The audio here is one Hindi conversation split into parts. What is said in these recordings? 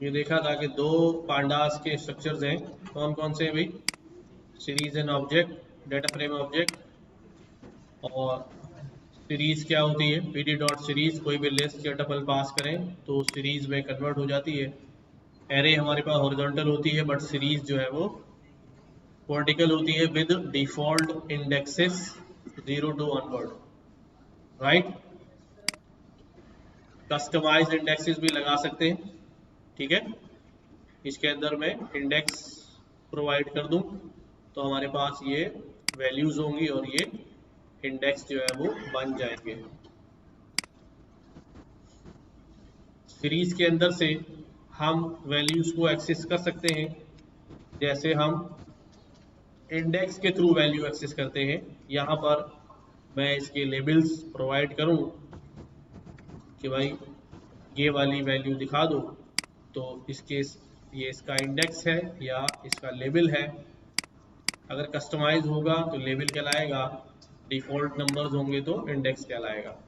ये देखा था कि दो पांडास के स्ट्रक्चर्स हैं, कौन कौन से हैं भाई? Series and object, data frame object. और सीरीज क्या होती है? पीडी डॉट सीरीज, कोई भी लिस्ट या टपल पास करें तो सीरीज में कन्वर्ट हो जाती है। एरे हमारे पास हॉरिजॉन्टल होती है, बट सीरीज जो है वो वर्टिकल होती है with default indexes 0 to 1 right. Customized indexes भी लगा सकते हैं, ठीक है। इसके अंदर मैं इंडेक्स प्रोवाइड कर दूं तो हमारे पास ये वैल्यूज होंगी और ये इंडेक्स जो है वो बन जाएंगे। सीरीज के अंदर से हम वैल्यूज को एक्सेस कर सकते हैं, जैसे हम इंडेक्स के थ्रू वैल्यू एक्सेस करते हैं। यहाँ पर मैं इसके लेबल्स प्रोवाइड करूँ कि भाई ये वाली वैल्यू दिखा दो, तो इसके ये इसका इंडेक्स है या इसका लेबल है। अगर कस्टमाइज होगा तो लेबल कहलाएगा, डिफॉल्ट नंबर्स होंगे तो इंडेक्स कहलाएगा।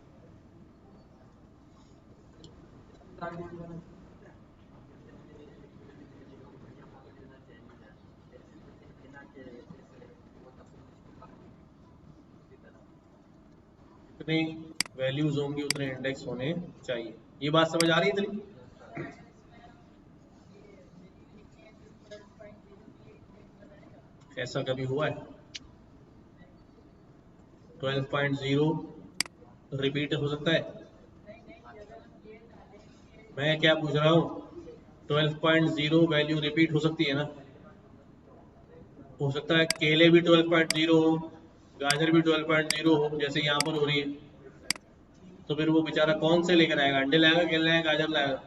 जितनी वैल्यूज होंगी उतने इंडेक्स होने चाहिए। ये बात समझ आ रही है इतनी? ऐसा कभी हुआ है? 12.0 रिपीट हो सकता है? मैं क्या पूछ रहा हूँ, 12.0 वैल्यू रिपीट हो सकती है ना? हो सकता है केले भी 12.0 हो, गाजर भी 12.0 हो, जैसे यहाँ पर हो रही है। तो फिर वो बेचारा कौन से लेकर आएगा? अंडे लाएगा, केले लाएगा, गाजर लाएगा?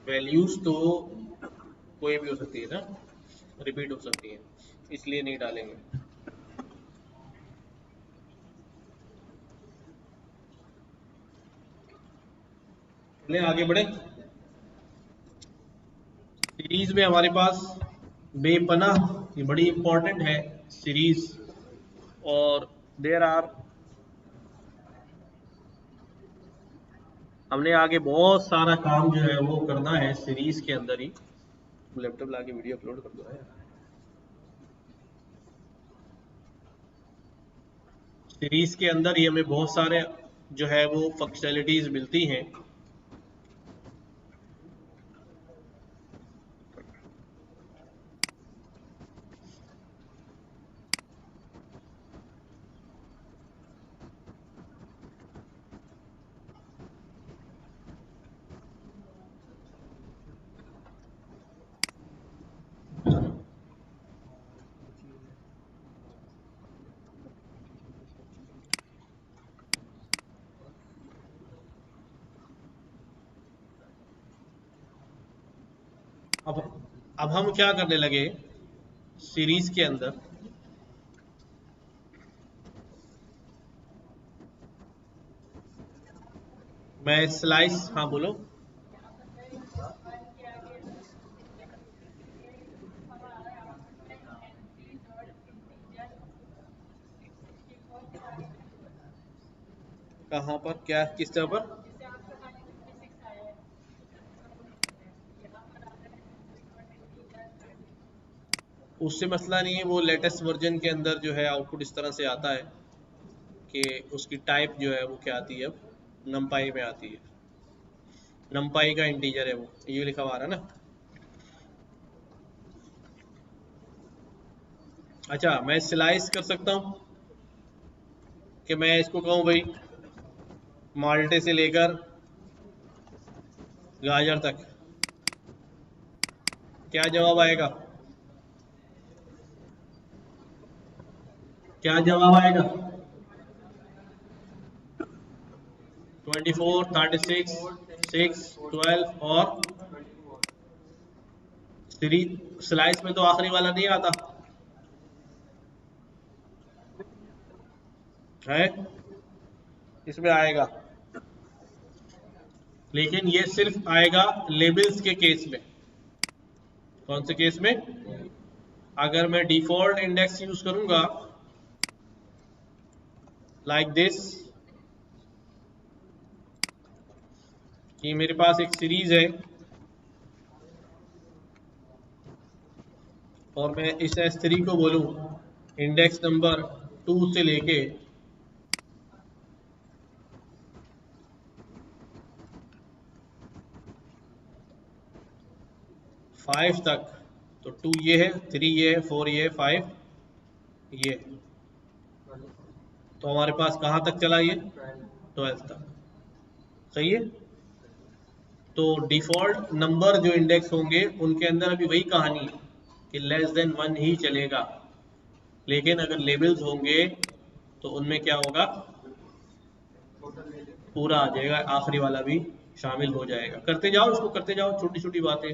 वैल्यूज तो कोई भी हो सकती है ना, रिपीट हो सकती है, इसलिए नहीं डालेंगे। चलिए आगे बढ़े। सीरीज में हमारे पास बेपनाह, ये बड़ी इंपॉर्टेंट है सीरीज, और देयर आर, हमने आगे बहुत सारा काम जो है वो करना है सीरीज के अंदर ही। लैपटॉप लाके वीडियो अपलोड कर दो यार। सीरीज के अंदर ही हमें बहुत सारे जो है वो फंक्शनैलिटीज मिलती हैं। अब अब हम क्या करने लगे सीरीज के अंदर, मैं स्लाइस, हाँ बोलो। कहाँ पर, क्या, किस तरह पर? उससे मसला नहीं है, वो लेटेस्ट वर्जन के अंदर जो है आउटपुट इस तरह से आता है कि उसकी टाइप जो है वो क्या आती है, अब नमपाई में आती है। नमपाई का इंटीजर है वो, ये लिखा हुआ आ रहा है ना। अच्छा, मैं स्लाइस कर सकता हूँ कि मैं इसको कहूँ भाई माल्टे से लेकर गाजर तक, क्या जवाब आएगा? क्या जवाब आएगा? 24, 36, 6, 12 और सीरीज स्लाइस में तो आखिरी वाला नहीं आता है, इसमें आएगा, लेकिन ये सिर्फ आएगा लेबल्स के केस में। कौन से केस में? अगर मैं डिफॉल्ट इंडेक्स यूज करूंगा लाइक दिस, कि मेरे पास एक सीरीज है और मैं इस S3 को बोलूं इंडेक्स नंबर 2 से लेके 5 तक, तो 2 ये है, 3 ये है, 4 ये है, 5 ये है। तो हमारे पास कहाँ तक चला ये? 12 तक। सही है। तो डिफॉल्ट नंबर जो इंडेक्स होंगे उनके अंदर अभी वही कहानी है कि लेस देन 1 ही चलेगा, लेकिन अगर लेबल्स होंगे तो उनमें क्या होगा, पूरा आ जाएगा, आखिरी वाला भी शामिल हो जाएगा। करते जाओ इसको, करते जाओ, छोटी छोटी बातें।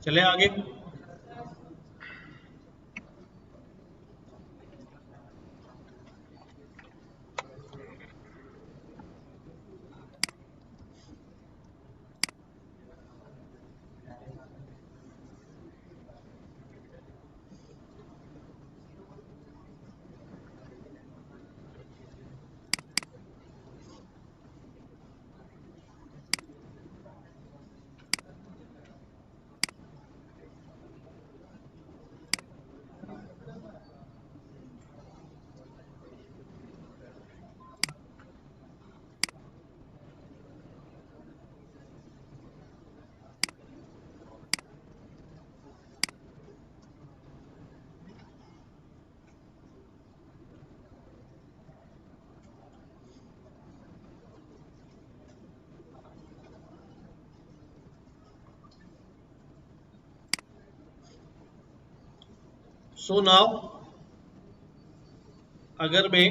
चले आगे। सो नाउ अगर मैं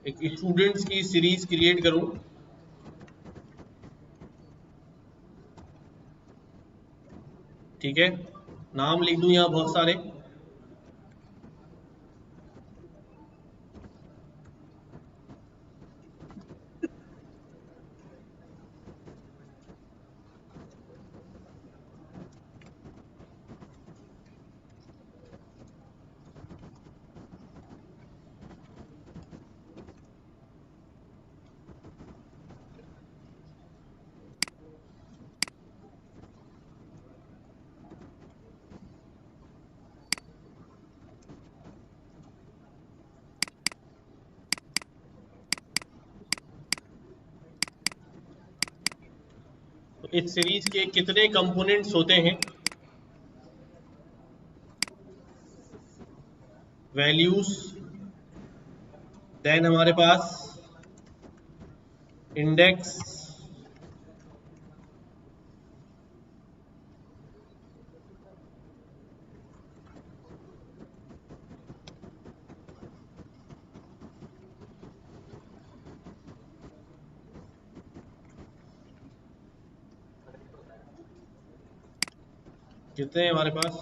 एक स्टूडेंट्स की सीरीज क्रिएट करूं, ठीक है, नाम लिख दूं यहां बहुत सारे, तो इस सीरीज के कितने कंपोनेंट्स होते हैं? वैल्यूज, देन हमारे पास इंडेक्स, कितने हैं हमारे पास?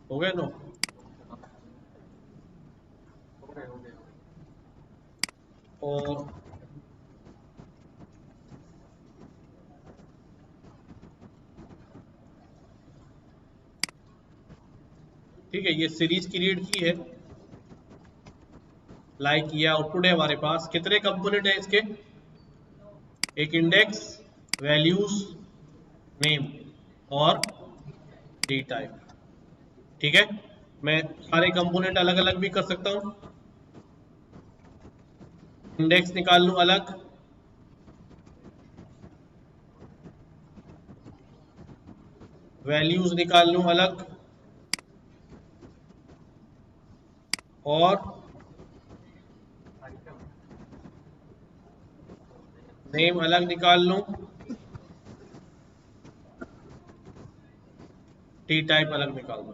हो गए 9? और ठीक है, ये सीरीज क्रिएट की है, लाइक ये आउटपुट है हमारे पास। कितने कंपोनेंट है इसके? एक इंडेक्स, वैल्यूज, नेम और डी टाइप। ठीक है, मैं सारे कंपोनेंट अलग अलग भी कर सकता हूं। इंडेक्स निकाल लूं अलग, वैल्यूज निकाल लूं अलग, और नेम अलग निकाल लूं, टी टाइप अलग निकाल लूं।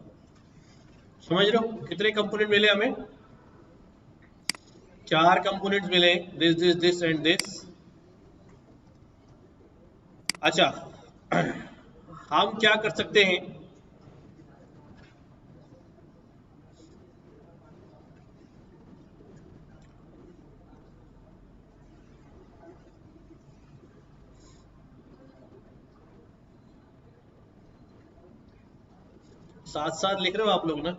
समझ रहे हो कितने कंपोनेंट मिले हमें? 4 कंपोनेंट्स मिले, this this this and this. अच्छा, हम क्या कर सकते हैं, साथ साथ लिख रहे हो आप लोग ना?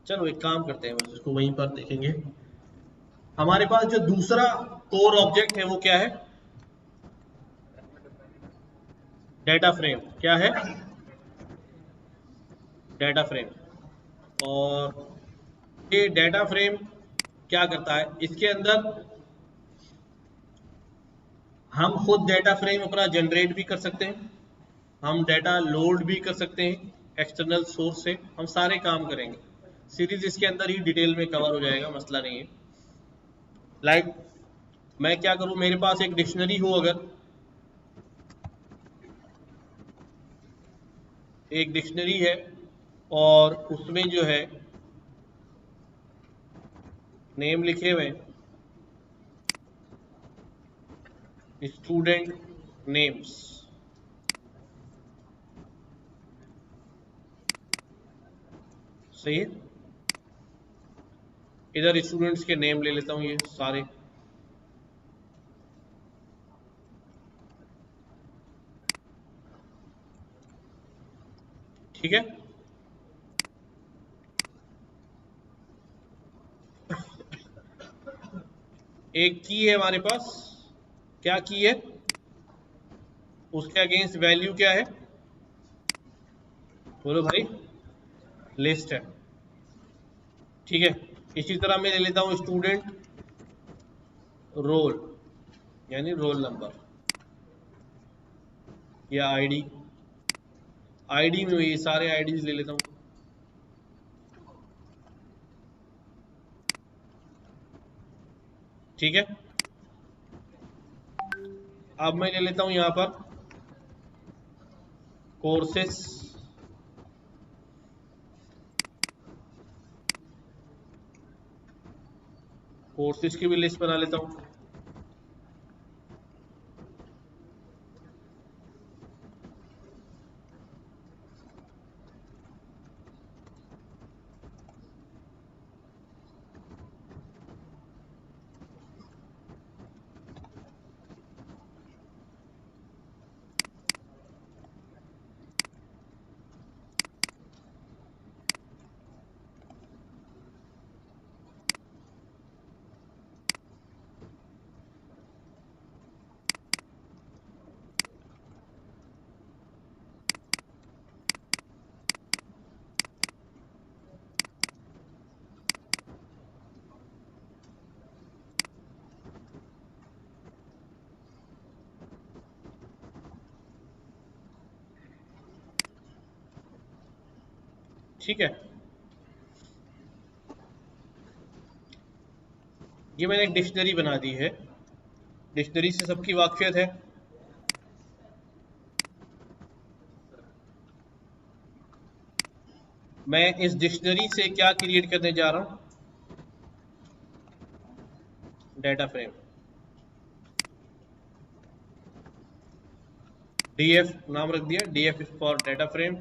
चलो एक काम करते हैं, बस इसको वहीं पर देखेंगे। हमारे पास जो दूसरा कोर ऑब्जेक्ट है वो क्या है? Data frame. क्या है? Data frame. और ये डेटा फ्रेम क्या करता है? इसके अंदर हम खुद डेटा फ्रेम अपना जनरेट भी कर सकते हैं, हम डेटा लोड भी कर सकते हैं एक्सटर्नल सोर्स से, हम सारे काम करेंगे। सीरीज इसके अंदर ही डिटेल में कवर हो जाएगा, मसला नहीं है। लाइक मैं क्या करूं, मेरे पास एक डिक्शनरी हो, अगर एक डिक्शनरी है और उसमें जो है नेम लिखे हुए, स्टूडेंट नेम्स, सही है। इधर स्टूडेंट्स के नेम ले लेता हूं, ये सारे। ठीक है, एक की है हमारे पास, क्या की है? उसके अगेंस्ट वैल्यू क्या है? बोलो भाई। लिस्ट है। ठीक है, इसी तरह मैं ले लेता हूं स्टूडेंट रोल, यानी रोल नंबर या आईडी। आईडी में ये सारे आईडीज ले लेता हूं। ठीक है, अब मैं ले लेता हूं यहां पर कोर्सेस, कोर्सेज की भी लिस्ट बना लेता हूं। ठीक है, ये मैंने एक डिक्शनरी बना दी है। डिक्शनरी से सबकी वाकफियत है। मैं इस डिक्शनरी से क्या क्रिएट करने जा रहा हूं? Data frame. डीएफ नाम रख दिया, डीएफ फॉर डेटा फ्रेम।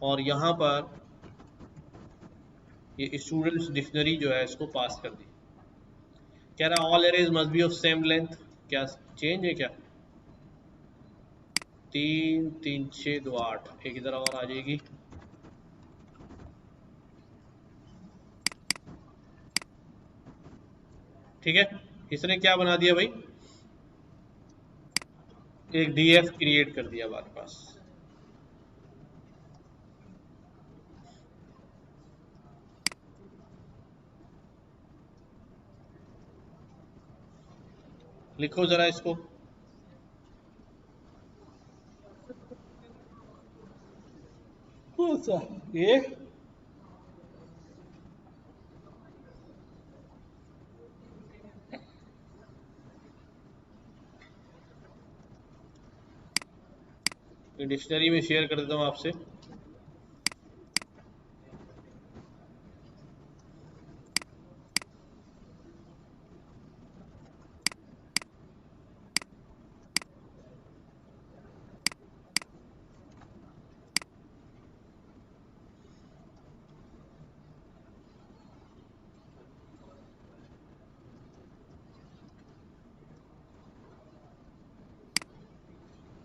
और यहां पर ये स्टूडेंट्स डिक्शनरी जो है इसको पास कर दी। कह रहा all arrays must be of same length. क्या चेंज है क्या? 3 3 6 2 8, एक इधर और आ जाएगी। ठीक है, इसने क्या बना दिया भाई? एक डीएफ क्रिएट कर दिया हमारे पास। लिखो जरा इसको। ये डिक्शनरी में शेयर कर देता हूं आपसे।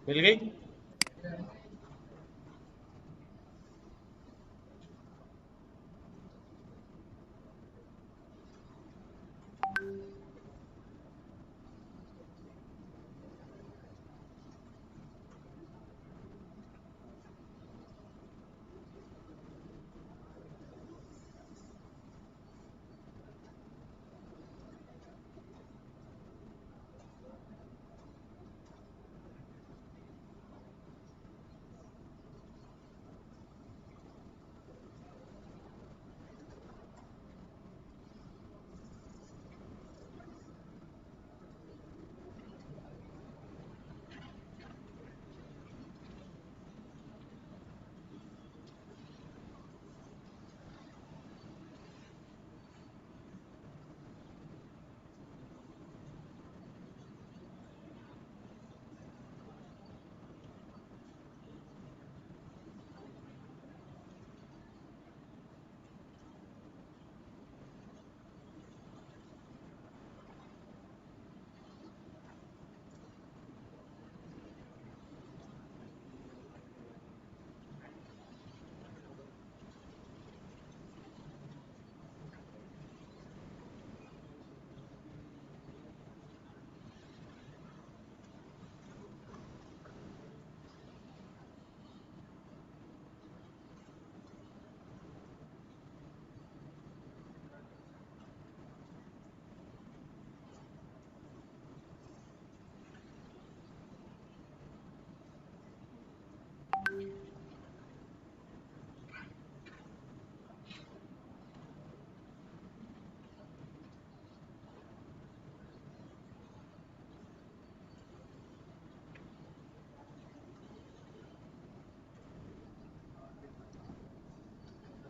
मिल गई?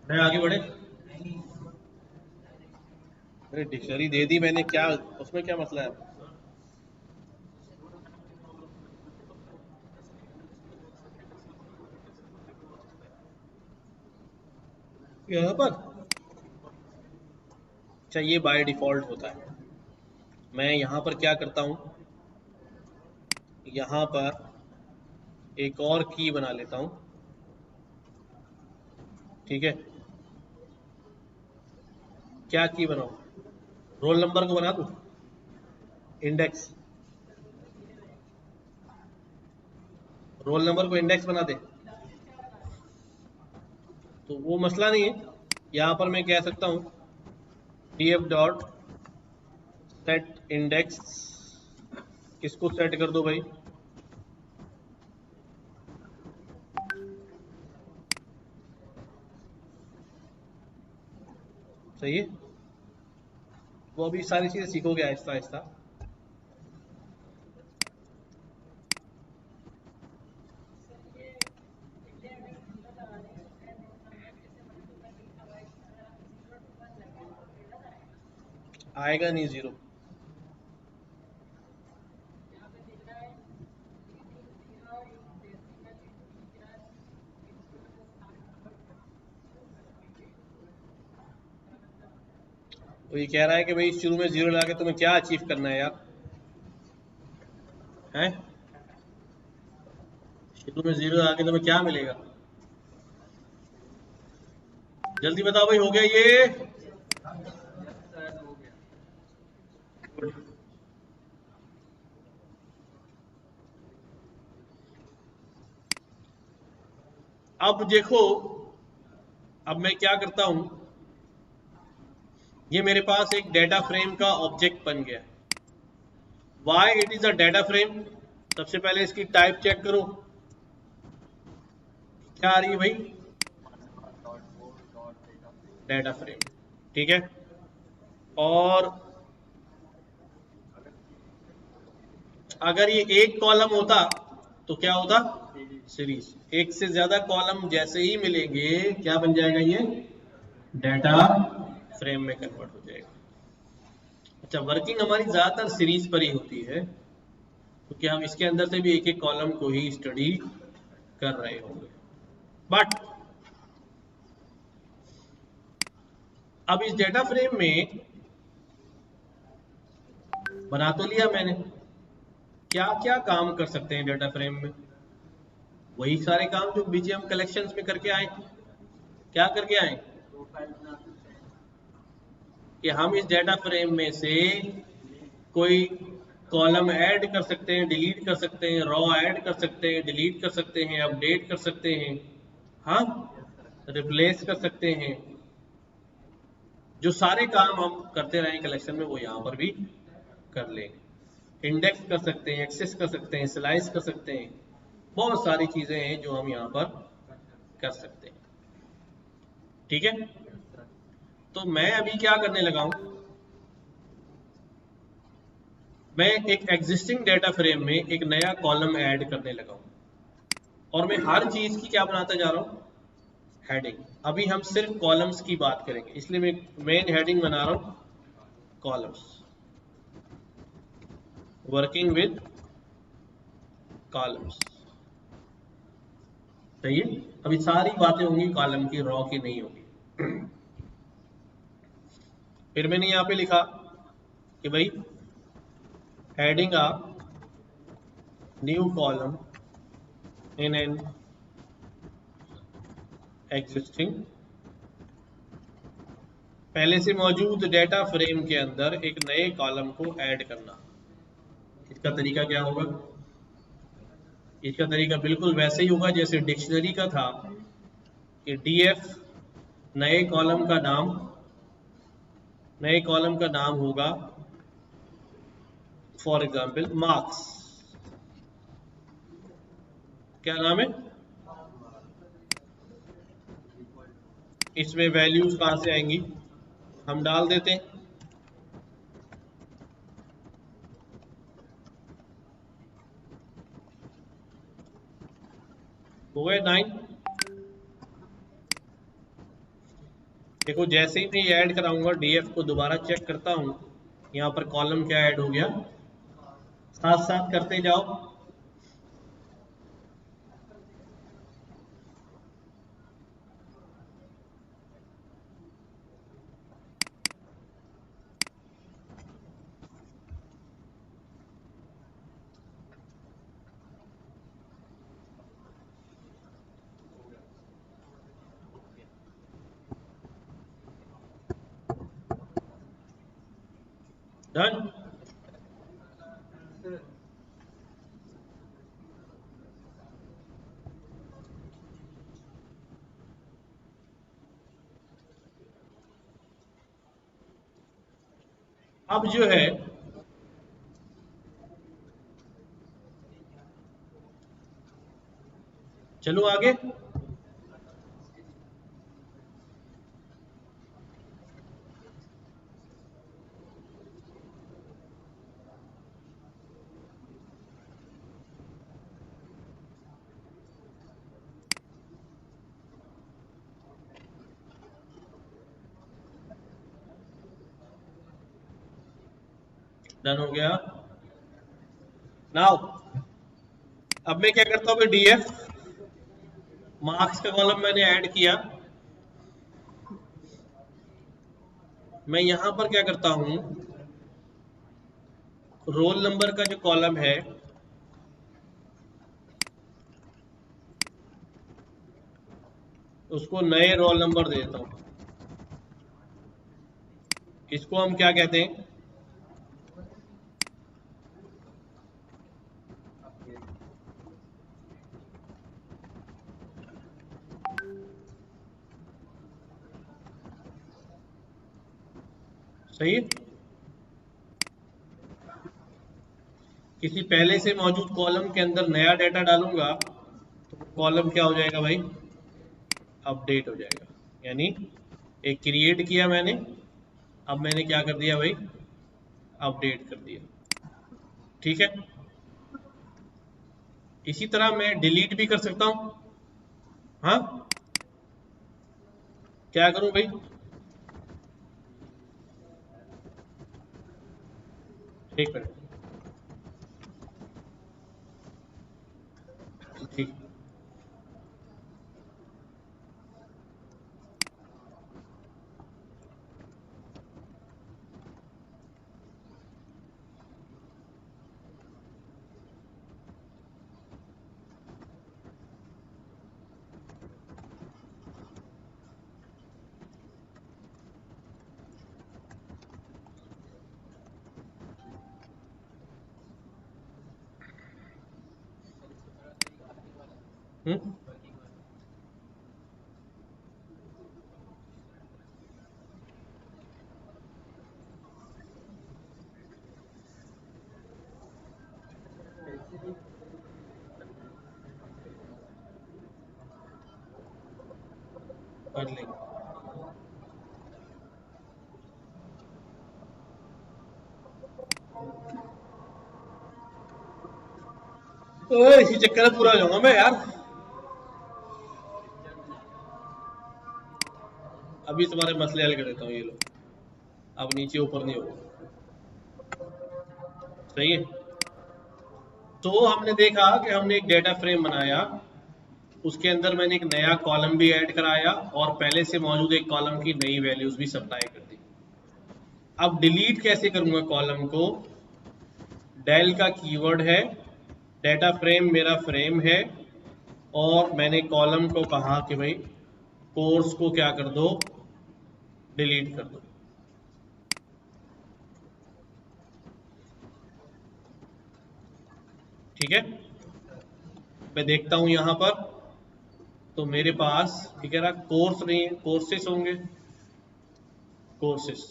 मैं आगे बढ़े? अरे डिक्शनरी दे दी मैंने, क्या उसमें क्या मसला है? यहाँ पर अच्छा, ये बाय डिफॉल्ट होता है। मैं यहाँ पर क्या करता हूँ, यहाँ पर एक और की बना लेता हूँ। ठीक है, क्या की बनाऊँ? रोल नंबर को बना दूँ इंडेक्स? रोल नंबर को इंडेक्स बना दे तो वो मसला नहीं है। यहाँ पर मैं कह सकता हूँ df डॉट सेट इंडेक्स, किसको सेट कर दो भाई? सही है, वो अभी सारी चीजें सीखोगे आहिस्ता आहिस्ता। आएगा नहीं जीरो। तो ये कह रहा है कि भाई शुरू में जीरो लगा के तुम्हें क्या अचीव करना है यार, हैं? शुरू में जीरो लगा के तुम्हें क्या मिलेगा? जल्दी बताओ भाई, हो गया ये? Good. अब देखो, अब मैं क्या करता हूं, ये मेरे पास एक डेटा फ्रेम का ऑब्जेक्ट बन गया। Why it is a data frame? सबसे पहले इसकी टाइप चेक करो, क्या आ रही है भाई? डेटा फ्रेम, ठीक है। और अगर ये एक कॉलम होता तो क्या होता? सीरीज। एक से ज्यादा कॉलम जैसे ही मिलेंगे क्या बन जाएगा? ये डेटा फ्रेम में कन्वर्ट हो जाएगा। अच्छा, वर्किंग हमारी ज्यादातर सीरीज पर ही होती है, क्योंकि हम इसके अंदर से भी एक एक कॉलम को ही स्टडी कर रहे होंगे। बट अब इस डेटा फ्रेम में बना तो लिया मैंने, क्या क्या काम कर सकते हैं डेटा फ्रेम में? वही सारे काम जो बीजीएम कलेक्शंस में करके आए। क्या करके आए? कि हम इस डेटा फ्रेम में से कोई कॉलम ऐड कर सकते हैं, डिलीट कर सकते हैं, रॉ ऐड कर सकते हैं, डिलीट कर सकते हैं, अपडेट कर सकते हैं, हाँ, रिप्लेस कर सकते हैं। जो सारे काम हम करते रहे कलेक्शन में वो यहाँ पर भी कर लेंगे। इंडेक्स कर सकते हैं, एक्सेस कर सकते हैं, स्लाइस कर सकते हैं, बहुत सारी चीजें हैं जो हम यहाँ पर कर सकते हैं। ठीक है, तो मैं अभी क्या करने लगा हूं, मैं एक एग्जिस्टिंग डेटा फ्रेम में एक नया कॉलम ऐड करने लगा हूं, और मैं हर चीज की क्या बनाता जा रहा हूं? हेडिंग। अभी हम सिर्फ कॉलम्स की बात करेंगे, इसलिए मैं मेन हेडिंग बना रहा हूं कॉलम्स, वर्किंग विद कॉलम्स। सही है, अभी सारी बातें होंगी कॉलम की, रॉ की नहीं होगी। फिर मैंने यहां पे लिखा कि भाई heading a new column in an existing, पहले से मौजूद डेटा फ्रेम के अंदर एक नए कॉलम को ऐड करना। इसका तरीका क्या होगा? इसका तरीका बिल्कुल वैसे ही होगा जैसे डिक्शनरी का था कि df नए कॉलम का नाम, नए कॉलम का नाम होगा फॉर एग्जाम्पल मार्क्स। क्या नाम है? इसमें वैल्यूज कहां से आएंगी? हम डाल देते हैं, हो गए 9। देखो जैसे ही मैं ये ऐड कराऊंगा डीएफ को दोबारा चेक करता हूं, यहाँ पर कॉलम क्या ऐड हो गया, साथ साथ करते जाओ। डन। अब जो है चलो आगे। डन हो गया। नाउ अब मैं क्या करता हूँ, डीएफ मार्क्स का कॉलम मैंने ऐड किया। मैं यहां पर क्या करता हूं, रोल नंबर का जो कॉलम है उसको नए रोल नंबर दे देता हूं। इसको हम क्या कहते हैं, सही है। किसी पहले से मौजूद कॉलम के अंदर नया डाटा डालूंगा तो कॉलम क्या हो जाएगा भाई, अपडेट हो जाएगा। यानी एक क्रिएट किया मैंने, अब मैंने क्या कर दिया भाई, अपडेट कर दिया। ठीक है। इसी तरह मैं डिलीट भी कर सकता हूं। हाँ, क्या करूं भाई, एक मिनट। ठीक। हम्म, कर लेंगे। ओए, इसी चक्कर में पूरा हो जाऊंगा मैं यार। अभी तुम्हारे मसले हल कर देता हूँ, ये लो। अब नीचे ऊपर नहीं होगा। सही है। तो हमने देखा कि हमने एक डेटा फ्रेम बनाया, उसके अंदर मैंने एक नया कॉलम भी ऐड कराया और पहले से मौजूद एक कॉलम की नई वैल्यूज भी सप्लाई कर दी। अब डिलीट कैसे करूंगा कॉलम को, डेल का कीवर्ड है, डेटा फ्रेम मेरा फ्रेम है, और मैंने कॉलम को कहा कि भाई कोर्स को क्या कर दो, डिलीट कर दो। ठीक है। मैं देखता हूं यहां पर, तो मेरे पास ये कह रहा कोर्स नहीं है, कोर्सेस होंगे, कोर्सेस।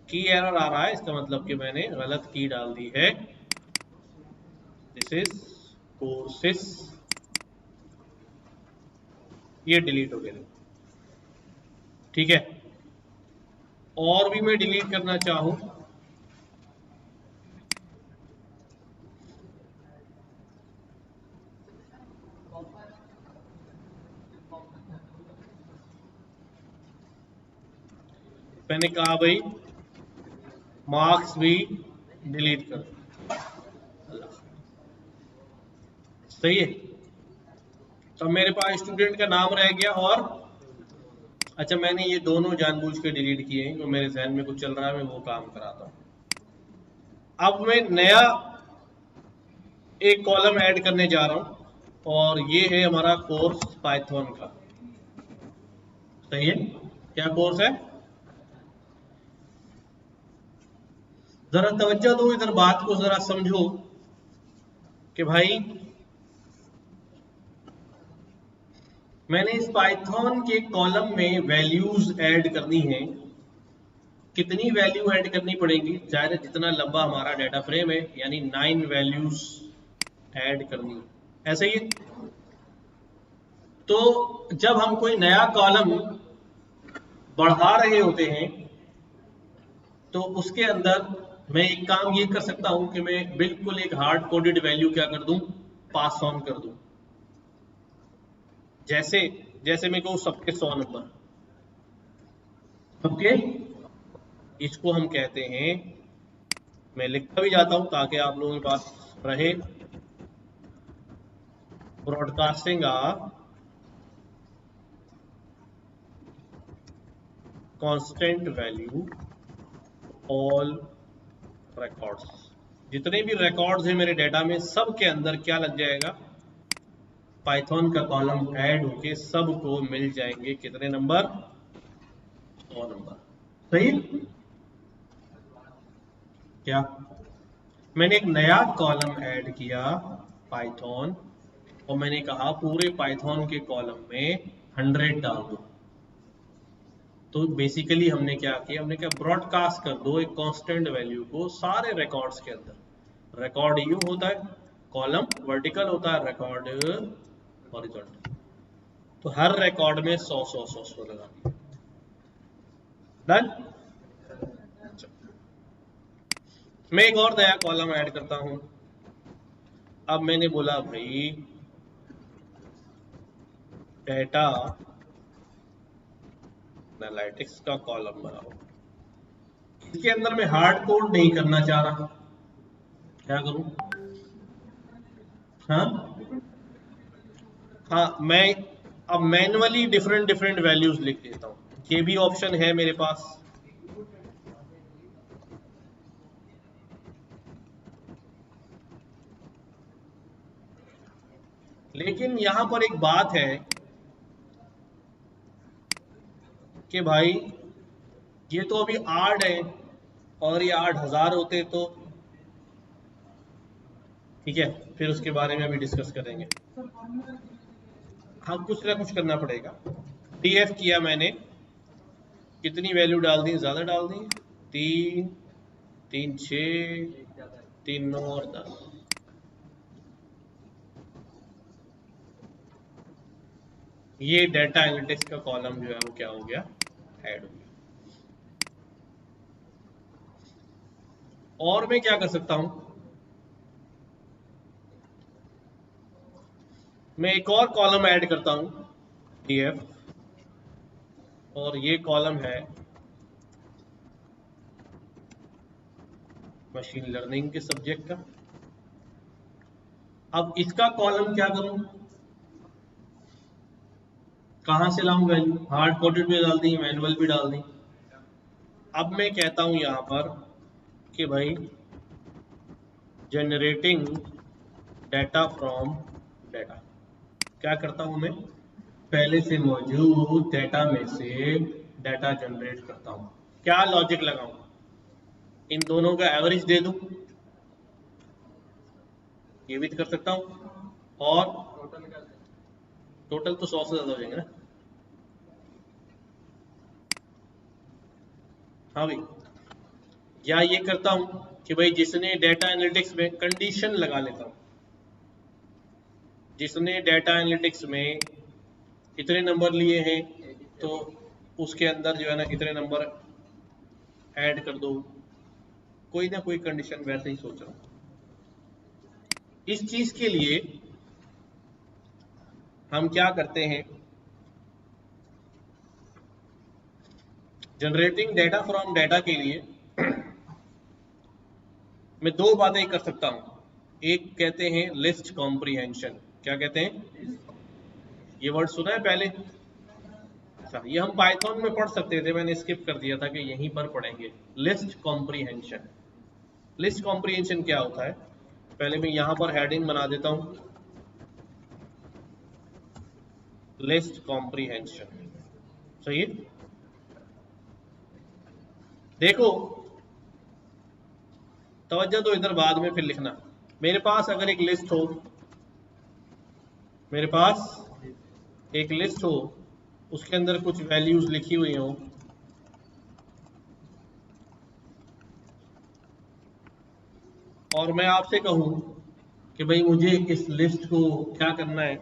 की एरर आ रहा है, इसका मतलब कि मैंने गलत की डाल दी है। दिस इज कोर्सेस, ये डिलीट हो गया। ठीक है। और भी मैं डिलीट करना चाहूं, मैंने कहा भाई मार्क्स भी डिलीट कर दो। सही है। तो मेरे पास स्टूडेंट का नाम रह गया, और अच्छा मैंने ये दोनों जानबूझ के डिलीट किए हैं, तो मेरे जहन में कुछ चल रहा है, मैं वो काम कराता हूँ। अब मैं नया एक कॉलम ऐड करने जा रहा हूँ, और ये है हमारा कोर्स पाइथन का। सही है। क्या कोर्स है, जरा तवज्जो दो इधर, बात को जरा समझो कि भाई मैंने इस पाइथन के कॉलम में वैल्यूज ऐड करनी है। कितनी वैल्यू ऐड करनी पड़ेगी, जाहिर है जितना लंबा हमारा डाटा फ्रेम है, यानी 9 वैल्यूज ऐड करनी है, ऐसे ही। तो जब हम कोई नया कॉलम बढ़ा रहे होते हैं तो उसके अंदर मैं एक काम ये कर सकता हूं कि मैं बिल्कुल एक हार्ड कोडेड वैल्यू क्या कर दूं, पास ऑन कर दूं। जैसे जैसे मैं कहूं सबके 100 नंबर, सबके, इसको हम कहते हैं मैं लिखता भी जाता हूं ताकि आप लोगों के पास रहे। Broadcasting constant value all records, जितने भी रिकॉर्ड्स हैं मेरे डेटा में सब के अंदर क्या लग जाएगा, पाइथन का कॉलम ऐड होके सबको मिल जाएंगे कितने नंबर, 100 नंबर। सही। क्या मैंने एक नया कॉलम ऐड किया पाइथन, और मैंने कहा पूरे पाइथन के कॉलम में 100 डाल दो। तो बेसिकली हमने क्या किया, हमने क्या ब्रॉडकास्ट कर दो एक कांस्टेंट वैल्यू को सारे रिकॉर्ड्स के अंदर। रिकॉर्ड यू होता है, कॉलम वर्टिकल होता है, रिकॉर्ड हॉरिजॉन्टल। तो हर रिकॉर्ड में 100 लगा दिया। डन। मैं एक और नया कॉलम ऐड करता हूं। अब मैंने बोला भाई डेटा एनालिटिक्स का कॉलम बनाओ। इसके अंदर मैं हार्ड कोड नहीं करना चाह रहा, क्या करूं? हाँ मैं अब मैन्युअली डिफरेंट डिफरेंट वैल्यूज लिख देता हूं, ये भी ऑप्शन है मेरे पास। लेकिन यहां पर एक बात है कि भाई ये तो अभी 8 है, और ये 8000 होते तो ठीक है, फिर उसके बारे में अभी डिस्कस करेंगे। हाँ कुछ ना कुछ करना पड़ेगा। डीएफ किया मैंने, कितनी वैल्यू डाल दी, ज्यादा डाल दी, 3 3 6 3 9 और 10। ये डेटा एनालिटिक्स का कॉलम जो है वो क्या हो गया, ऐड हो गया। और मैं क्या कर सकता हूं, मैं एक और कॉलम ऐड करता हूं डीएफ, और ये कॉलम है मशीन लर्निंग के सब्जेक्ट का। अब इसका कॉलम क्या करूं, कहां से लाऊं वैल्यू, हार्ड कोडेड भी डाल दी, मैनुअल भी डाल दी। अब मैं कहता हूं यहां पर कि भाई जनरेटिंग डेटा फ्रॉम डेटा, क्या करता हूं मैं, पहले से मौजूद डेटा में से डेटा जनरेट करता हूं। क्या लॉजिक लगाऊं, इन दोनों का एवरेज दे दूं, ये भी कर सकता हूं, और टोटल तो 100 से ज्यादा हो जाएंगे ना। हाँ भाई, या ये करता हूं कि भाई जिसने डेटा एनालिटिक्स में कंडीशन लगा लेता हूं, जिसने डेटा एनालिटिक्स में इतने नंबर लिए हैं तो उसके अंदर जो है ना इतने नंबर ऐड कर दो, कोई ना कोई कंडीशन वैसे ही सोच रहा हूं। इस चीज के लिए हम क्या करते हैं, जनरेटिंग डेटा फ्रॉम डेटा के लिए मैं दो बातें कर सकता हूं। एक कहते हैं लिस्ट कॉम्प्रीहेंशन। क्या कहते हैं, ये वर्ड सुना है पहले? अच्छा, ये हम पाइथन में पढ़ सकते थे, मैंने स्किप कर दिया था कि यहीं पर पढ़ेंगे लिस्ट कॉम्प्रीहेंशन। लिस्ट कॉम्प्रीहेंशन क्या होता है, पहले मैं यहां पर हेडिंग बना देता हूं, लिस्ट कॉम्प्रीहेंशन। सही है? देखो तवज्जो तो इधर बाद में फिर लिखना। मेरे पास अगर एक लिस्ट हो, मेरे पास एक लिस्ट हो, उसके अंदर कुछ वैल्यूज लिखी हुई हो, और मैं आपसे कहूं कि भाई मुझे इस लिस्ट को क्या करना है,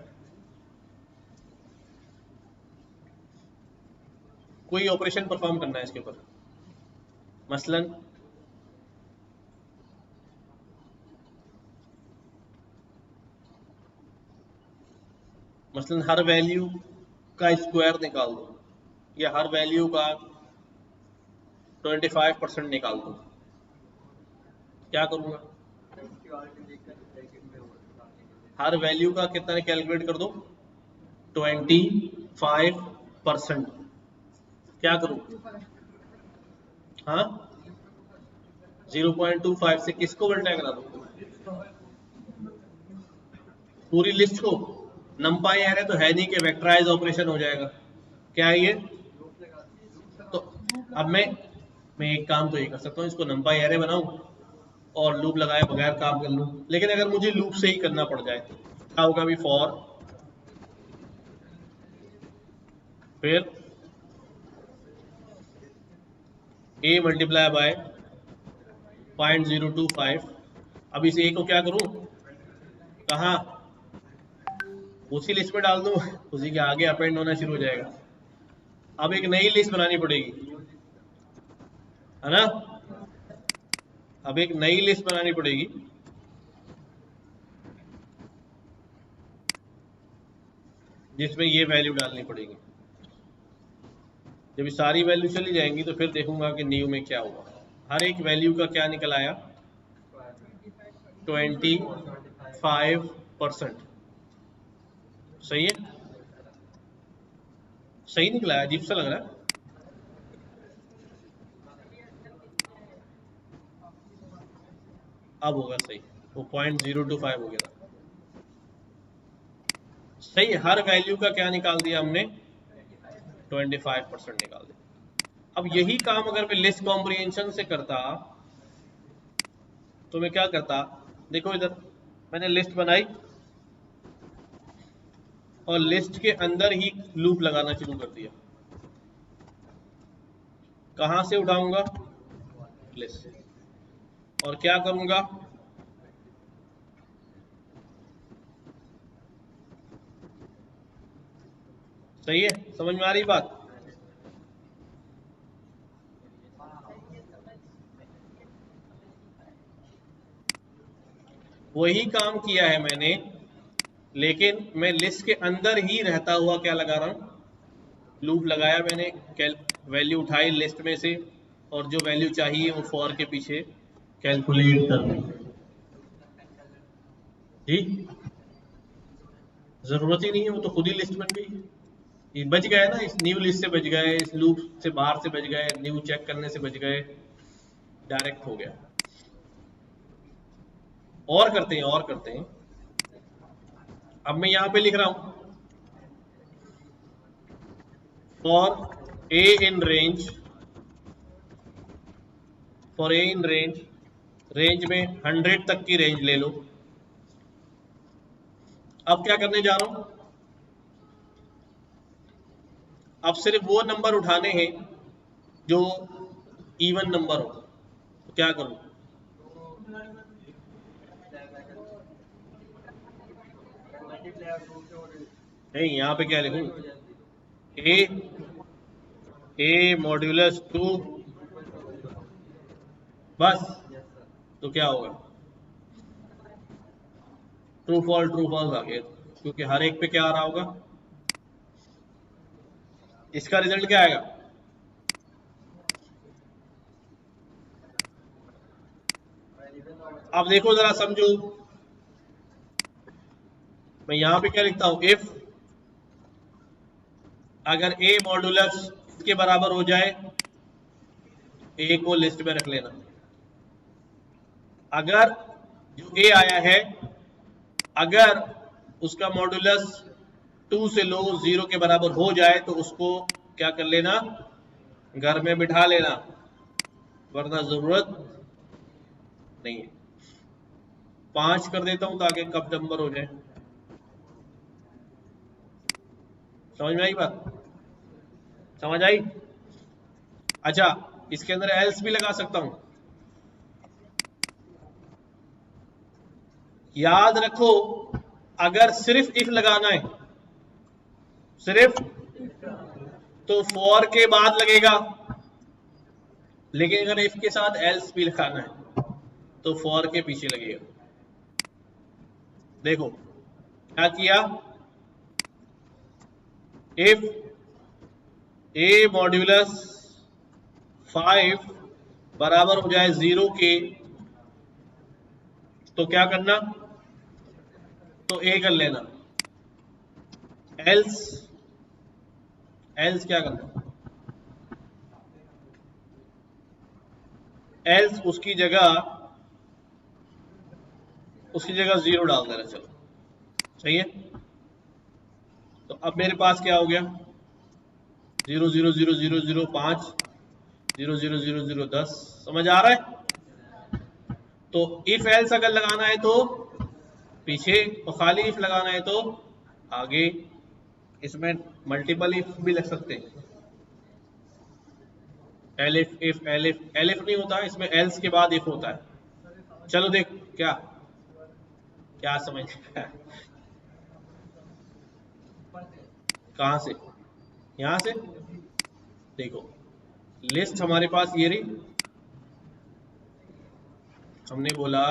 कोई ऑपरेशन परफॉर्म करना है इसके ऊपर, मसलन हर वैल्यू का स्क्वायर निकाल दो, या हर वैल्यू का 25% निकाल दो। क्या करूंगा, हर वैल्यू का कितना कैलकुलेट कर दो, 25%। क्या करूं, हाँ 0.25 से किसको मल्टीप्लाई करा दो, पूरी लिस्ट को। नंपाई एरे तो है नहीं कि वेक्टराइज ऑपरेशन हो जाएगा, क्या है ये। तो अब मैं एक काम तो ये कर सकता हूँ, इसको नंपाई एरे बनाऊं और लूप लगाए बगैर काम कर लूं। लेकिन अगर मुझे लूप से ही करना पड़ जाए क्या होगा, अभी फॉर फिर a मल्टीप्लाई बाय 0.025। अब इस a को क्या करूं, कहाँ, उसी लिस्ट में डाल दूं, उसी के आगे अपेंड होना शुरू हो जाएगा। अब एक नई लिस्ट बनानी पड़ेगी, है ना। अब एक नई लिस्ट बनानी पड़ेगी, जिसमें ये वैल्यू डालनी पड़ेगी। जब सारी वैल्यू चली जाएंगी तो फिर देखूंगा कि न्यू में क्या हुआ। हर एक वैल्यू का क्या निकल आया, 25%। सही है, सही निकला है, अजीब सा लग रहा है। अब होगा सही, वो 0.025 हो गया था। सही, हर वैल्यू का क्या निकाल दिया हमने, 25% निकाल दिया। अब यही काम अगर मैं लिस्ट कॉम्प्रिहेंशन से करता तो मैं क्या करता, देखो इधर मैंने लिस्ट बनाई और लिस्ट के अंदर ही लूप लगाना शुरू कर दिया। कहां से उठाऊंगा, लिस्ट से। और क्या करूंगा, सही है, समझ में आ रही बात। वही काम किया है मैंने, लेकिन मैं लिस्ट के अंदर ही रहता हुआ क्या लगा रहा हूं, लूप लगाया मैंने, वैल्यू उठाई लिस्ट में से और जो वैल्यू चाहिए वो फॉर के पीछे कैलकुलेट कर दी। जी, जरूरत ही नहीं है, वो तो खुद ही लिस्ट बन गई। ये बच गए ना, इस न्यू लिस्ट से बच गए, इस लूप से बाहर से बच गए, न्यू चेक करने से बच गए, डायरेक्ट हो गया। और करते हैं, और करते हैं। अब मैं यहां पे लिख रहा हूं for a in range, for a in range, range में 100 तक की रेंज ले लो। अब क्या करने जा रहा हूं, अब सिर्फ वो नंबर उठाने हैं जो इवन नंबर हो। तो क्या करूं, नहीं यहां पे क्या लिखूं, ए मॉड्यूलस 2, बस। तो क्या होगा, ट्रू फॉल्स आ गया, क्योंकि हर एक पे क्या आ रहा होगा, इसका रिजल्ट क्या आएगा, अब देखो जरा समझो। मैं यहां पे क्या लिखता हूं, इफ अगर ए मॉड्यूलस इसके बराबर हो जाए, ए को लिस्ट में रख लेना। अगर जो ए आया है, अगर उसका मॉड्यूलस 2 से लो 0 के बराबर हो जाए तो उसको क्या कर लेना, घर में बिठा लेना, वरना जरूरत नहीं है। 5 कर देता हूं ताकि कब नंबर हो जाए। समझ में आई बात, समझ आई। अच्छा, इसके अंदर एल्स भी लगा सकता हूं। याद रखो, अगर सिर्फ इफ लगाना है, सिर्फ, तो फॉर के बाद लगेगा। लेकिन अगर इफ के साथ एल्स भी लगाना है तो फॉर के पीछे लगेगा। देखो क्या किया, इफ ए मॉड्यूलस 5 बराबर हो जाए 0 के, तो क्या करना, तो ए कर लेना, एल्स क्या करना, एल्स उसकी जगह 0 डाल देना। चलो सही है। तो अब मेरे पास क्या हो गया, 0 0 0 0 0 5 0 0 0 0 10। समझ आ रहा है। तो इफ एल्स अगर लगाना है तो पीछे, और खाली इफ लगाना है तो आगे। इसमें मल्टीपल इफ भी लग सकते हैं। एलिफ इफ एलिफ, एलिफ नहीं होता इसमें, एल्स के बाद इफ होता है। चलो देख क्या क्या समझ कहां से, यहां से देखो, लिस्ट हमारे पास ये रही। हमने बोला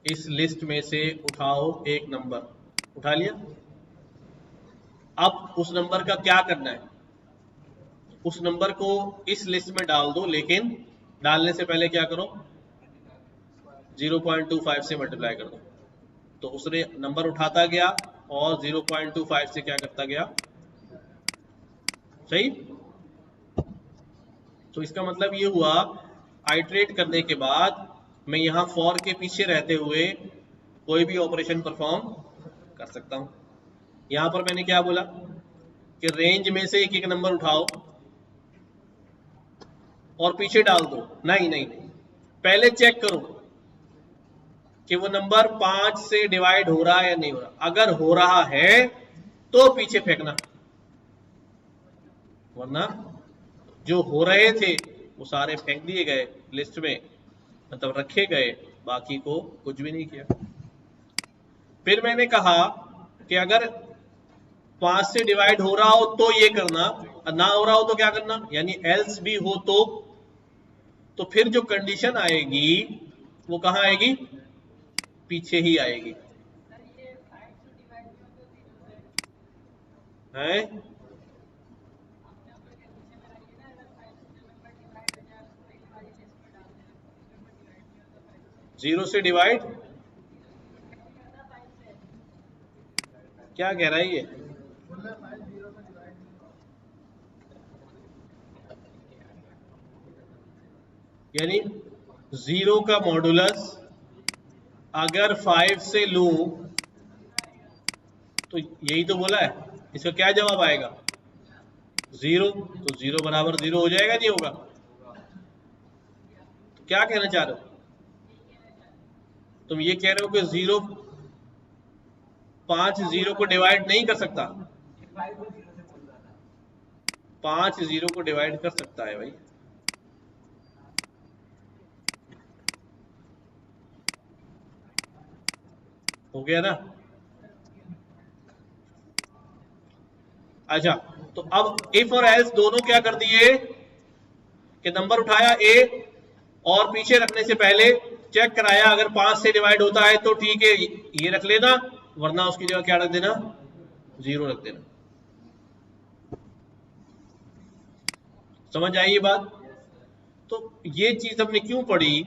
इस लिस्ट में से उठाओ एक नंबर, उठा लिया। अब उस नंबर का क्या करना है, उस नंबर को इस लिस्ट में डाल दो, लेकिन डालने से पहले क्या करो, 0.25 से मल्टीप्लाई कर दो। तो उसने नंबर उठाता गया और 0.25 से क्या करता गया, सही। तो इसका मतलब ये हुआ, आइटरेट करने के बाद मैं यहां फॉर के पीछे रहते हुए कोई भी ऑपरेशन परफॉर्म कर सकता हूं। यहां पर मैंने क्या बोला कि रेंज में से एक एक नंबर उठाओ और पीछे डाल दो। नहीं नहीं, पहले चेक करो कि वो नंबर 5 से डिवाइड हो रहा है या नहीं हो रहा। अगर हो रहा है तो पीछे फेंकना, वरना जो हो रहे थे वो सारे फेंक दिए गए लिस्ट में, मतलब रखे गए, बाकी को कुछ भी नहीं किया। फिर मैंने कहा कि अगर 5 से डिवाइड हो रहा हो तो ये करना, ना हो रहा हो तो क्या करना, यानी एल्स भी हो तो फिर जो कंडीशन आएगी वो कहां आएगी, पीछे ही आएगी। है 0 से डिवाइड, क्या कह रहा है ये, यानी 0 का मॉडुलस अगर 5 से लूं तो यही तो बोला है, इसका क्या जवाब आएगा, 0। तो 0 बराबर 0 हो जाएगा, नहीं होगा। तो क्या कहना चाह रहे हो तुम, ये कह रहे हो कि 0 5 0 को डिवाइड नहीं कर सकता, 5 0 को डिवाइड कर सकता है भाई। हो गया ना। अच्छा, तो अब इफ और एल्स दोनों क्या कर दिए कि नंबर उठाया ए और पीछे रखने से पहले चेक कराया, अगर 5 से डिवाइड होता है तो ठीक है ये रख लेना, वरना उसकी जगह क्या रख देना, 0 रख देना। समझ आई ये बात। तो ये चीज हमने क्यों पढ़ी,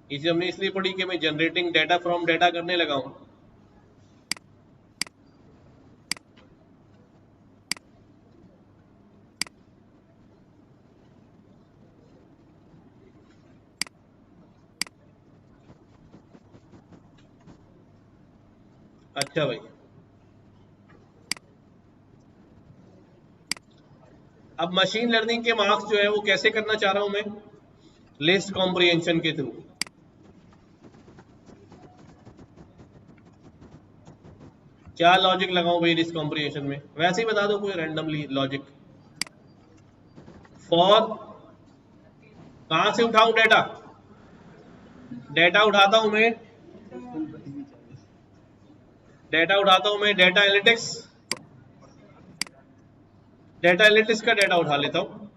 इसे हमने इसलिए पढ़ी कि मैं जनरेटिंग डाटा फ्रॉम डाटा करने लगा हूं। अच्छा भाई, अब मशीन लर्निंग के मार्क्स जो है वो कैसे करना चाह रहा हूं मैं, लिस्ट कॉम्प्रिहेंशन के थ्रू। क्या लॉजिक लगाऊं भाई लिस्ट कॉम्प्रिहेंशन में, वैसे ही बता दो कोई रैंडमली लॉजिक। फॉर कहां से उठाऊं डाटा, डाटा उठाता हूं मैं, डाटा एनालिटिक्स, डाटा एनालिटिक्स का डाटा उठा लेता हूं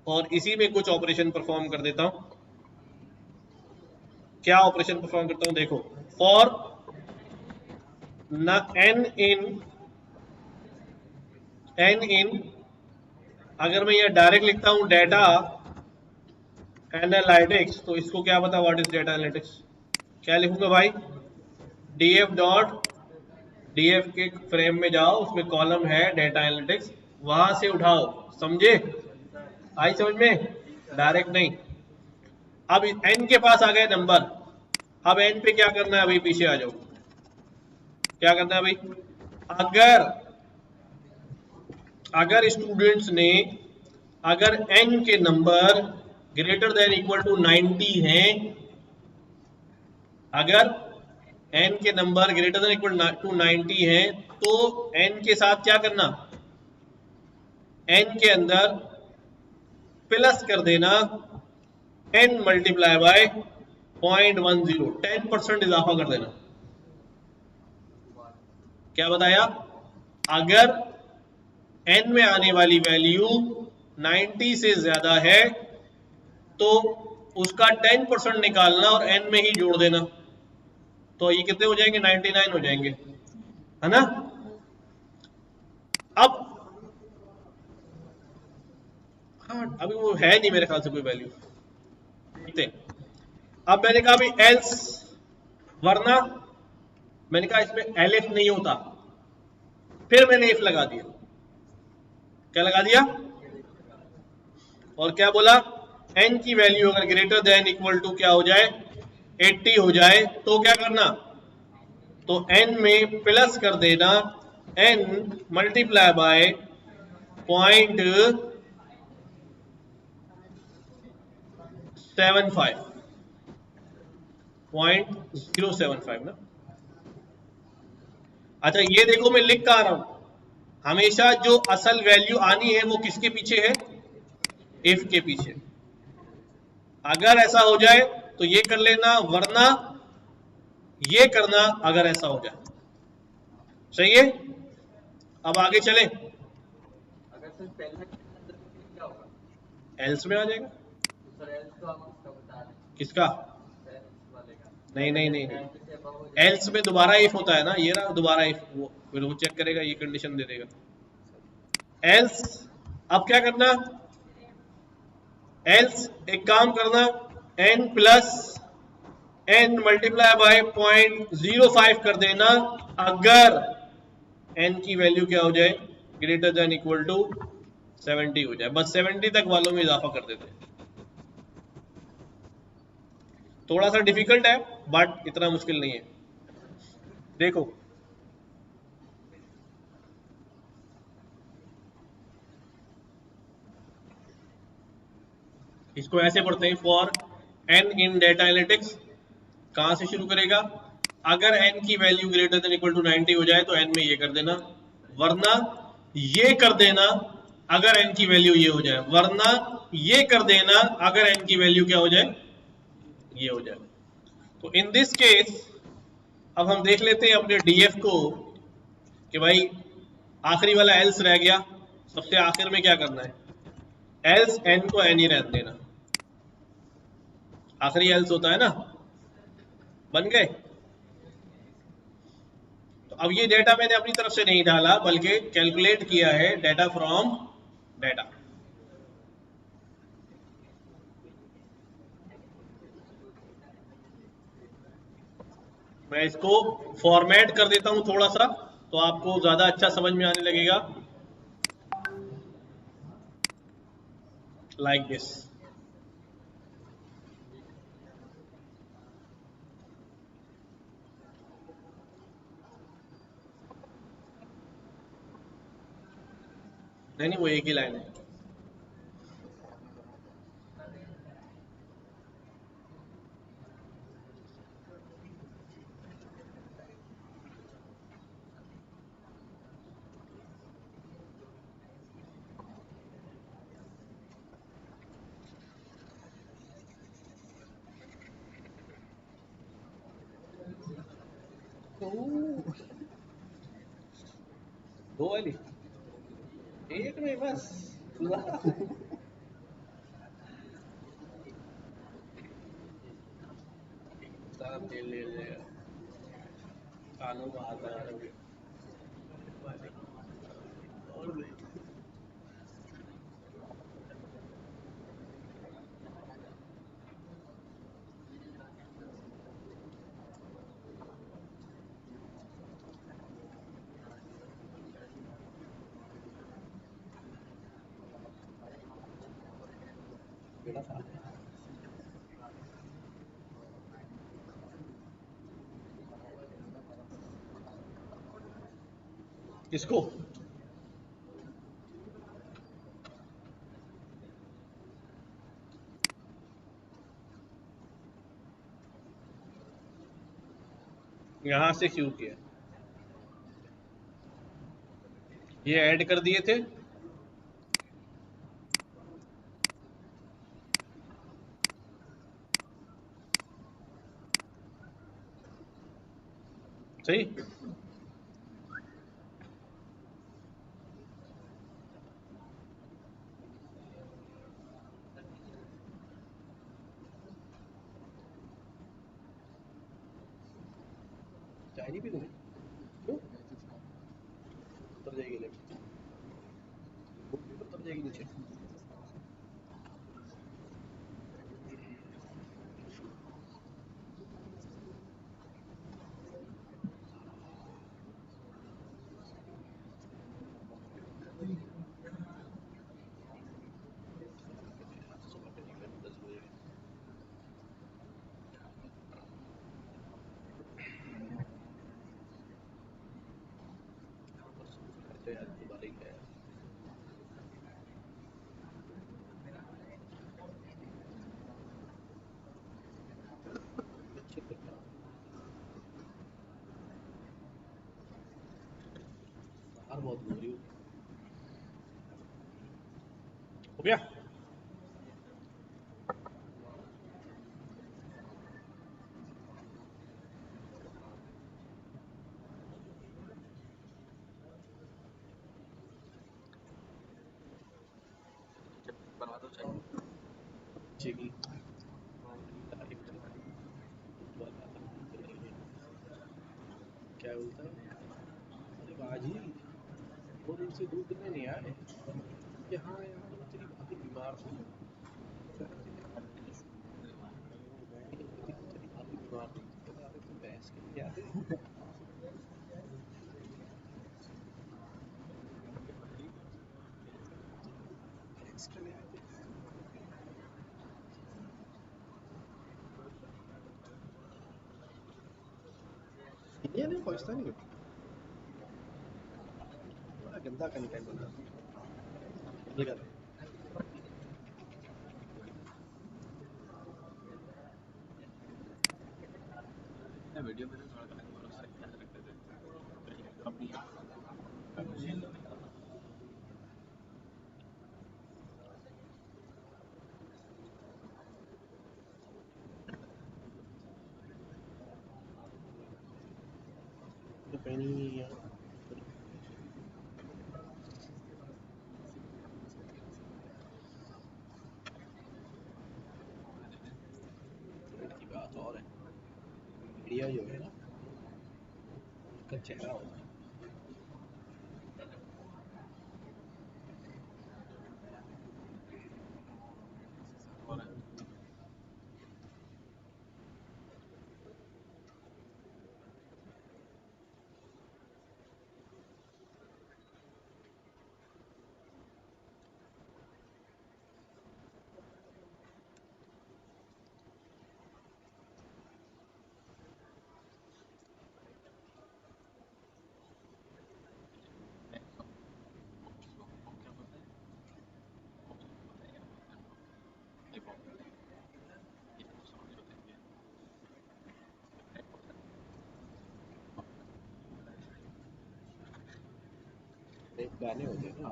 और इसी में कुछ ऑपरेशन परफॉर्म कर देता हूं। क्या ऑपरेशन परफॉर्म करता हूं देखो, फॉर एन इन अगर मैं ये डायरेक्ट लिखता हूं डाटा एनालिटिक्स, तो इसको क्या पता व्हाट इज डाटा एनालिटिक्स, क्या लिखूंगा भाई, df डॉट, df के फ्रेम में जाओ, उसमें कॉलम है डेटा एनालिटिक्स, वहां से उठाओ, समझे, आई समझ में, डायरेक्ट नहीं। अब n के पास आ गए नंबर, अब n पे क्या करना है, अभी पीछे आ जाओ, क्या करना है भाई, अगर स्टूडेंट्स ने, अगर n के number greater than equal to 90 हैं, अगर n के number greater than equal to 90 हैं, तो n के साथ क्या करना, n के अंदर प्लस कर देना n मल्टीप्लाई बाय 0.10, 10% इजाफा कर देना। क्या बताया, अगर n में आने वाली वैल्यू 90 से ज्यादा है तो उसका 10% निकालना और n में ही जोड़ देना, तो ये कितने हो जाएंगे, 99 हो जाएंगे, है ना। अब हाँ, अभी वो है नहीं मेरे ख्याल से कोई वैल्यू, देखते हैं। अब मैंने कहा भाई एल्स, वरना मैंने कहा इसमें एलिफ नहीं होता, फिर मैंने इफ लगा दिया, क्या लगा दिया, और क्या बोला, n की वैल्यू अगर ग्रेटर देन इक्वल टू क्या हो जाए, 80 हो जाए, तो क्या करना, तो n में प्लस कर देना n मल्टीप्लाई बाय 0.075 ना। अच्छा ये देखो मैं लिख कहा रहा हूं, हमेशा जो असल वैल्यू आनी है वो किसके पीछे है, इफ के पीछे। अगर ऐसा हो जाए तो ये कर लेना, वरना ये करना अगर ऐसा हो जाए, सही है। अब आगे चले, अगर सर पहला अंदर फिर क्या होगा, एल्स में आ जाएगा, तो सर एल्स तो आप उसका बता रहे हैं, किसका, एल्स वाले का, नहीं नहीं नहीं नहीं, 90 से above हो जाए, एल्स में दोबारा इफ होता है ना, ये रहा दोबारा इफ, वो फिर वो चेक करेगा, ये कंडीशन दे देगा एल्स। अब क्या करना, एल्स एक काम करना, n plus n multiply by 0.05 कर देना, अगर n की वैल्यू क्या हो जाए, ग्रेटर देन इक्वल टू 70 हो जाए, बस 70 तक वालों में इजाफा कर देते हैं। थोड़ा सा डिफिकल्ट है बट इतना मुश्किल नहीं है, देखो इसको ऐसे पढ़ते हैं, for n in data analytics, कहां से शुरू करेगा, अगर n की value greater than equal to 90 हो जाए तो n में ये कर देना, वरना ये कर देना अगर n की वैल्यू ये हो जाए, वरना ये कर देना अगर n की वैल्यू क्या हो जाए, ये हो जाए। तो इन दिस केस अब हम देख लेते हैं अपने डीएफ को कि भाई आखिरी वाला एल्स रह गया, सबसे आखिर में क्या करना है, एल्स n को n ही रहने देना, आखिरी एल्स होता है ना, बन गए। तो अब ये डेटा मैंने अपनी तरफ से नहीं डाला बल्कि कैलकुलेट किया है डेटा फ्रॉम डेटा। मैं इसको फॉर्मेट कर देता हूं थोड़ा सा, तो आपको ज्यादा अच्छा समझ में आने लगेगा, लाइक दिस। नहीं नहीं, वो एक ही लाइन है। दो वाली, एक में बस सारा तेल ले जाएगा, कानों में हाथ लगा दोगे और किसको? यहां से क्यों किया? ये ऐड कर दिए थे, सही। चाय नहीं पी तुम्हें? क्यों? उतर जाएगी लेफ्ट, उतर जाएगी नीचे। बहुत बुरी हो गया। बनवा दो चाय। चेगी क्या बोलता है? अरे बाजी, 2 दिन से दूध देने नहीं आए। यहाँ यहाँ तो तेरी भाभी बीमार थी। तेरी भाभी बीमार थी, कहता अरे तुम भैंस के लिए आते हो? भैंस के लिए आते हो? इंडियन है पाकिस्तानी है? बड़ा गंदा कंटेंट बना रहा है। वीडियो में थोड़ा भरोसा रखते थे अपनी तो कहीं नहीं है। की बात और है, मीडिया जो है ना, उसका चेहरा होता है। एक गाने होते हैं ना,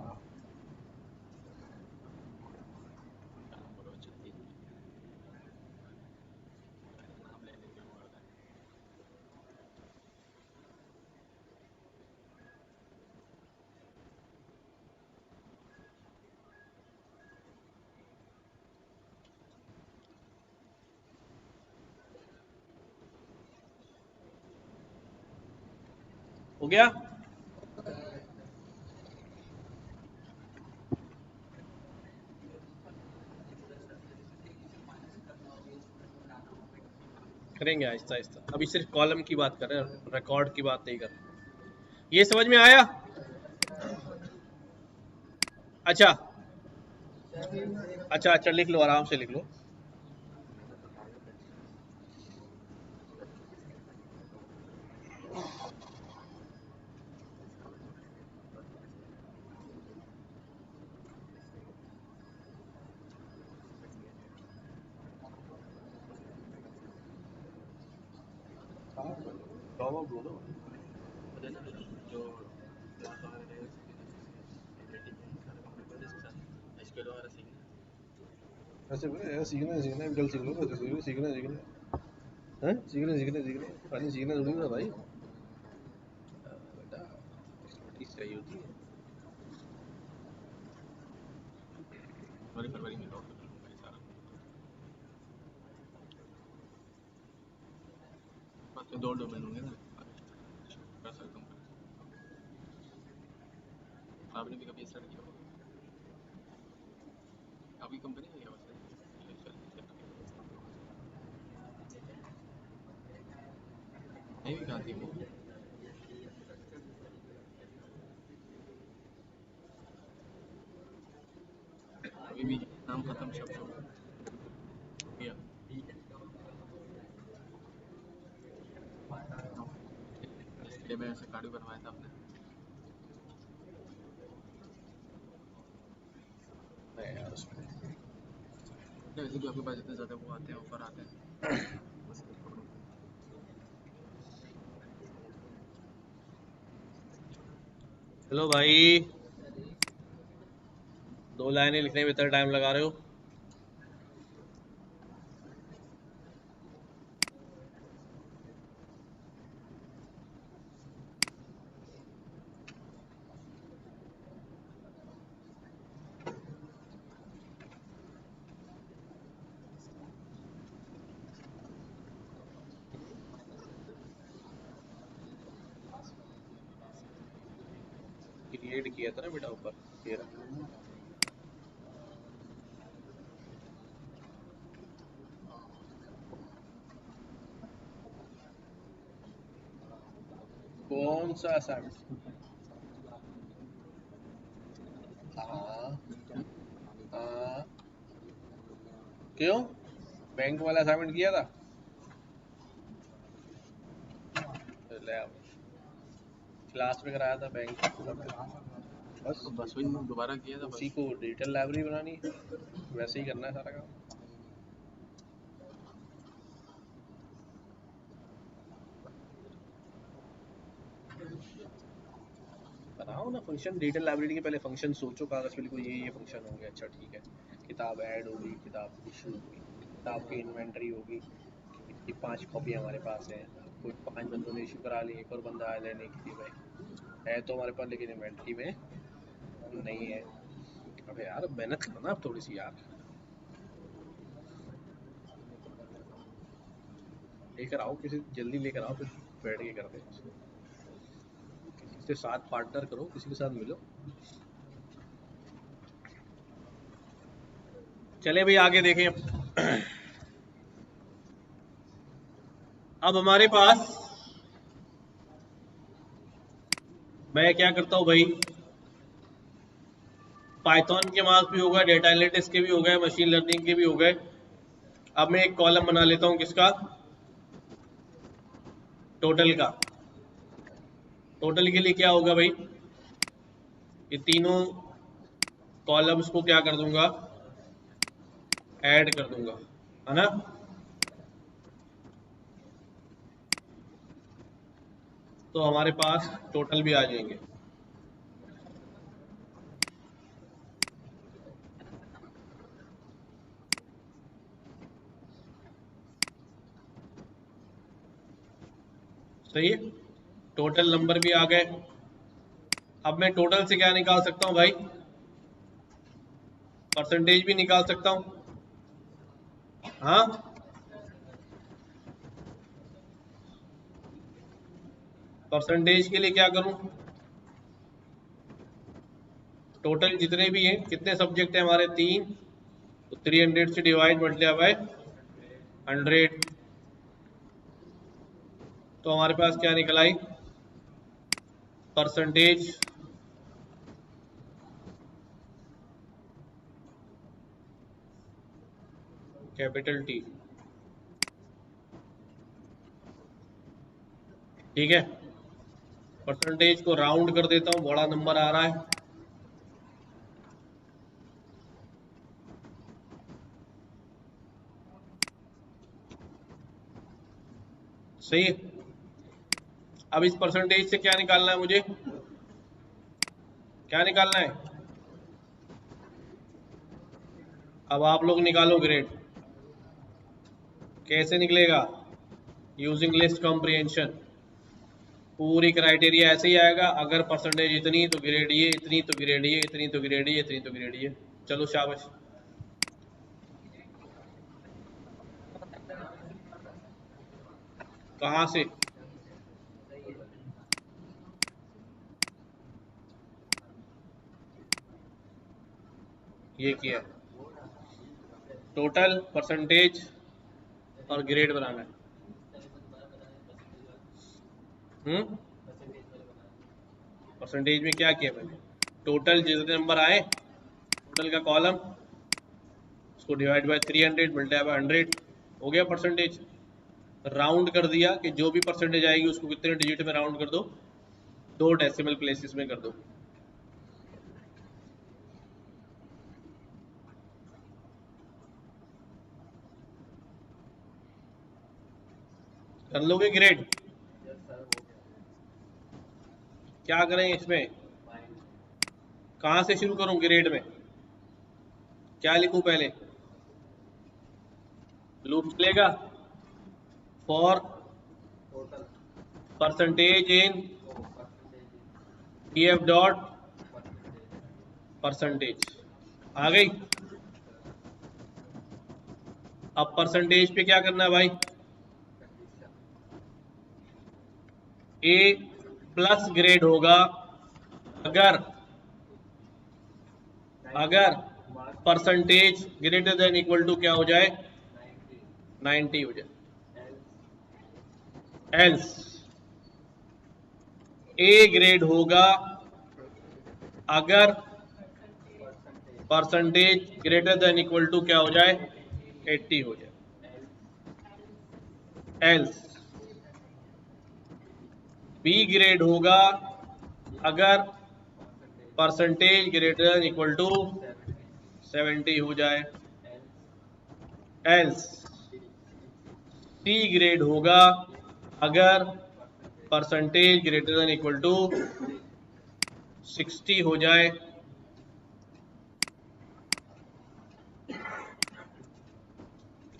हो गया। करेंगे आहिस्ता आहिस्ता, अभी सिर्फ कॉलम की बात कर रहे हैं, रिकॉर्ड की बात नहीं कर रहे। ये समझ में आया? अच्छा, अच्छा अच्छा, लिख लो, आराम से लिख लो। पता है ना जो क्लास वगैरह रहेगा रेटिंग है सारा कंप्लीट कर दे इसके साथ एसक्यूएल वगैरह सीखना ऐसे बोले यार, सीखना है सीखना है, कल सीख लो, तो सीखना सीखना सीखना है, सीखना सीखना सीखना, खाली सीखना थोड़ी ना भाई। बेटा एक्सपर्टीज चाहिए होती है। फरवरी में लॉक कर लूँगा ये सारा बस ये 2 डोमेन होंगे ना कर सकता हूँ। आपने भी कभी स्टार्ट किया होगा आपकी कंपनी है क्या वैसे नहीं भी कहाँ थी वो अभी भी नाम खत्म शब्द हो गया इसलिए मैं ऐसे कार्ड बनवाया था आपने नहीं यार उसमें वैसे भी आपके पास इतने ज़्यादा वो आते हैं ऑफर आते हैं चलो भाई, 2 लाइनें लिखने में इतना टाइम लगा रहे हो। क्रिएट किया था ना बेटा ऊपर, ये रहा। कौन सा असाइनमेंट? हाँ हाँ, क्यों? बैंक वाला असाइनमेंट किया था? ले आओ, क्लास में कराया था बैंक। बस बस वही दोबारा किया था उसी बस को डिजिटल लाइब्रेरी बनानी है, वैसे ही करना है सारा काम। बनाओ ना फंक्शन डिजिटल लाइब्रेरी के, पहले फंक्शन सोचो, कागज पे लिखो ये फंक्शन होंगे। अच्छा ठीक है, किताब ऐड होगी, किताब इशू होगी, किताब की इन्वेंटरी होगी, इसकी 5 कॉपी हमारे पास है, कोई 5 बंदों ने इशू करा ली, एक और बंदा आया लेने के लिए, भाई है तो हमारे पास लेकिन इन्वेंटरी में नहीं है। अबे यार मेहनत करो ना आप थोड़ी सी यार, लेकर आओ किसी, जल्दी लेकर आओ, फिर बैठ के करते हैं इसको। किसी से साथ पार्टनर करो, किसी के साथ मिलो। चले भाई आगे देखें। अब हमारे पास, मैं क्या करता हूं भाई, पाइथन के मार्क्स भी हो गए, डेटा एनालिटिक्स के भी हो गए, मशीन लर्निंग के भी हो गए। अब मैं एक कॉलम बना लेता हूं, किसका? टोटल का। टोटल के लिए क्या होगा भाई, ये तीनों कॉलम्स को क्या कर दूंगा, ऐड कर दूंगा, है ना? तो हमारे पास टोटल भी आ जाएंगे। सही है, टोटल नंबर भी आ गए। अब मैं टोटल से क्या निकाल सकता हूं भाई, परसेंटेज भी निकाल सकता हूं। हाँ, परसेंटेज के लिए क्या करूं, टोटल जितने भी हैं, कितने सब्जेक्ट हैं हमारे? 3, तो 300 से डिवाइड मल्टीप्लाई बाय 100, तो हमारे पास क्या निकल आई, परसेंटेज कैपिटल टी। ठीक है, परसेंटेज को राउंड कर देता हूं, बड़ा नंबर आ रहा है। सही है। अब इस परसेंटेज से क्या निकालना है मुझे, क्या निकालना है? अब आप लोग निकालो ग्रेड। कैसे निकलेगा? Using list comprehension. पूरी क्राइटेरिया ऐसे ही आएगा, अगर परसेंटेज इतनी तो ग्रेड ये, इतनी तो ग्रेड ये, इतनी तो ग्रेड ये, इतनी तो ग्रेड ये। चलो शाबाश। कहां से? ये किया टोटल, परसेंटेज और ग्रेड बनाना है। परसेंटेज में क्या किया मैंने? टोटल जितने नंबर आए, टोटल का कॉलम, उसको डिवाइड बाय 300 मल्टीप्लाई बाय 100, हो गया परसेंटेज। राउंड कर दिया कि जो भी परसेंटेज आएगी उसको कितने डिजिट में राउंड कर दो, 2 डेसिमल प्लेसेस में कर दो। कर लोगे ग्रेड? क्या करें इसमें, कहां से शुरू करूं ग्रेड में? क्या लिखूं पहले? लूप चलेगा? For percentage in DF dot percentage. आ गई। अब परसेंटेज पे क्या करना है भाई? ए प्लस ग्रेड होगा अगर percentage greater than equal to क्या हो जाए, 90 हो जाए। एल्स ए ग्रेड होगा अगर percentage greater than equal to क्या हो जाए, 80 हो जाए। एल्स बी ग्रेड होगा अगर percentage greater than equal to 70 हो जाए। एल्स सी ग्रेड होगा अगर percentage greater than equal to 60 हो जाए।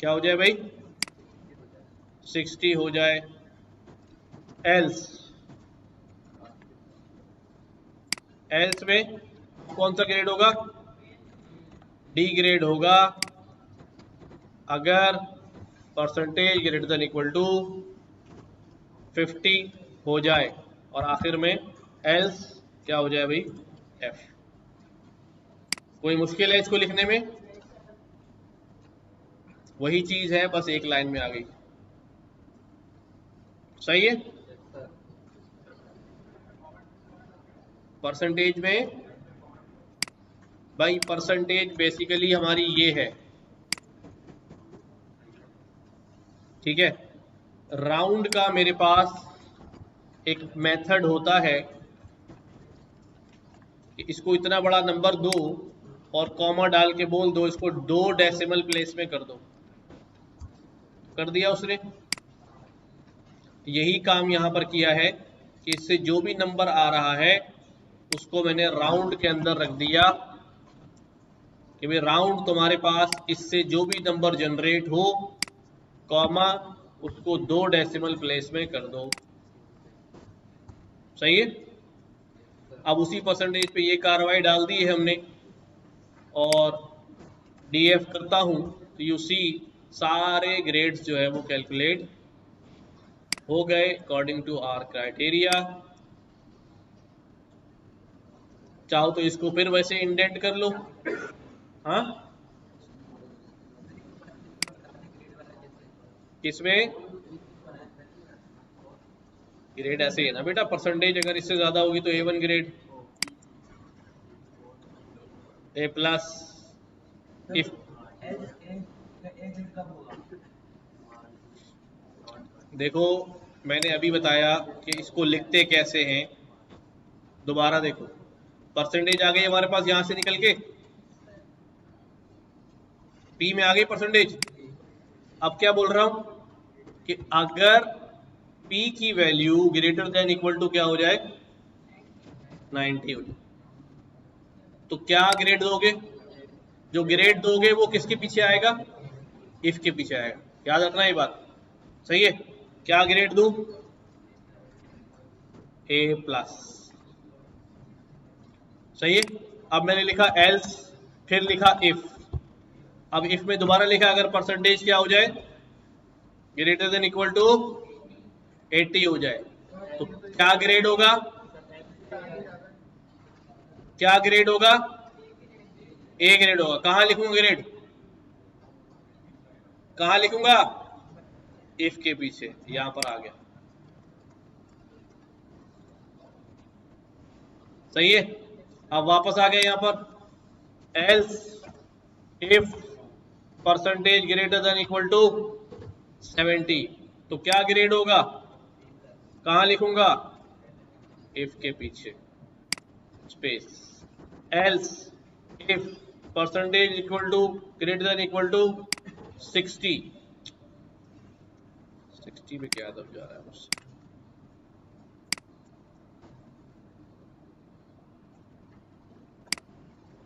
क्या हो जाए भाई? 60 हो जाए। एल्स में कौन सा ग्रेड होगा? डी ग्रेड होगा अगर percentage greater than equal to 50 हो जाए। और आखिर में एल्स क्या हो जाए भाई? एफ। कोई मुश्किल है इसको लिखने में? वही चीज है, बस एक लाइन में आ गई। सही है। परसेंटेज में भाई, परसेंटेज बेसिकली हमारी ये है, ठीक है। राउंड का मेरे पास एक मेथड होता है कि इसको इतना बड़ा नंबर दो और कॉमा डाल के बोल दो इसको 2 डेसिमल प्लेस में कर दो। कर दिया उसने। यही काम यहां पर किया है कि इससे जो भी नंबर आ रहा है उसको मैंने राउंड के अंदर रख दिया कि भाई राउंड तुम्हारे पास इससे जो भी नंबर जनरेट हो, कॉमा, उसको 2 डेसिमल प्लेस में कर दो। सही है। अब उसी परसेंटेज पे ये कार्रवाई डाल दी है हमने और डीएफ करता हूं तो यू सी सारे ग्रेड्स जो है वो कैलकुलेट हो गए अकॉर्डिंग टू आवर क्राइटेरिया। चाहो तो इसको फिर वैसे इंडेंट कर लो। हाँ, किसमें? ग्रेड ऐसे ही है ना बेटा, परसेंटेज अगर इससे ज्यादा होगी तो A1 grade, A plus. If देखो मैंने अभी बताया कि इसको लिखते कैसे हैं, दोबारा देखो। परसेंटेज आ गई हमारे पास यहां से निकल के, पी में आ गई परसेंटेज। अब क्या बोल रहा हूं कि अगर P की value greater than equal to क्या हो जाए 90 हो जाए, तो क्या ग्रेड दोगे? जो ग्रेड दोगे वो किसके पीछे आएगा? इफ के पीछे आएगा। याद रखना ये बात, सही है? क्या ग्रेड दूं? A+, सही है। अब मैंने लिखा एल्स, फिर लिखा इफ। अब इफ में दोबारा लिखा अगर परसेंटेज क्या हो जाए ग्रेटर देन इक्वल टू 80 हो जाए, तो क्या ग्रेड होगा? क्या ग्रेड होगा? ए ग्रेड होगा। कहां लिखूंगा ग्रेड? कहां लिखूंगा? इफ के पीछे, यहां पर आ गया, सही है। अब वापस आ गया यहां पर, else if percentage greater than equal to 70, तो क्या ग्रेड होगा? कहां लिखूंगा? इफ के पीछे space, else if percentage equal to greater than equal to 60 में क्या दब जा रहा है मुझसे?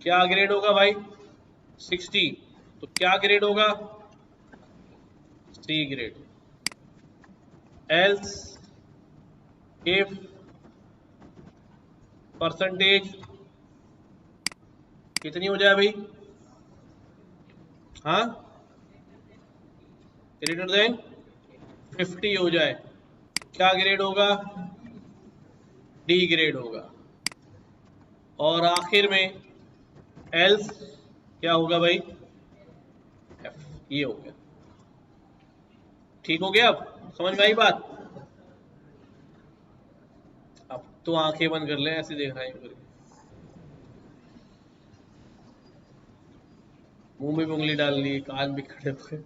क्या ग्रेड होगा भाई? 60, तो क्या ग्रेड होगा? C grade. Else if percentage कितनी हो जाए भाई? हाँ, ग्रेटर देन 50 हो जाए, क्या ग्रेड होगा? डी ग्रेड होगा। और आखिर में एल्स क्या होगा भाई? एफ। ये हो गया, ठीक हो गया? अब समझ में आई बात? अब तो आंखें बंद कर ले, ऐसे देख रहा है करके, मुंह में उंगली डाल ली, कान भी खड़े हो गए।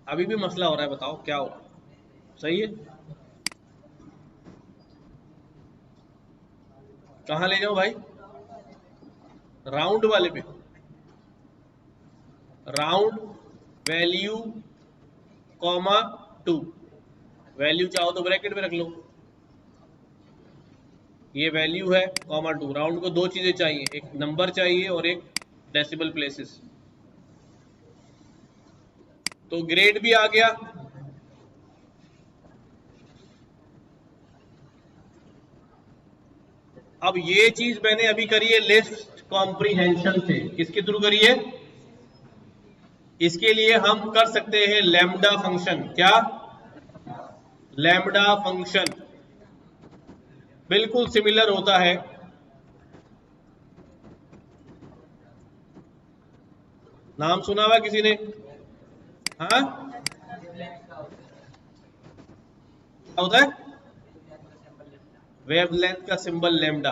अभी भी मसला हो रहा है, बताओ क्या हो रहा है? सही है? कहां ले जाओ भाई? राउंड वाले पे। राउंड वैल्यू कॉमा 2, वैल्यू चाहो तो ब्रैकेट में रख लो, ये वैल्यू है कॉमा 2। राउंड को दो चीजें चाहिए, एक नंबर चाहिए और एक डेसिमल प्लेसेस। तो ग्रेड भी आ गया। अब ये चीज मैंने अभी करी है लिस्ट कॉम्प्रीहेंशन से। किसके थ्रू करी है? इसके लिए हम कर सकते हैं लैम्डा फंक्शन। क्या? लैम्डा फंक्शन बिल्कुल सिमिलर होता है नाम सुना हुआ किसी ने? हाँ, क्या होता है? वेवलेंथ का सिंबल लैम्डा।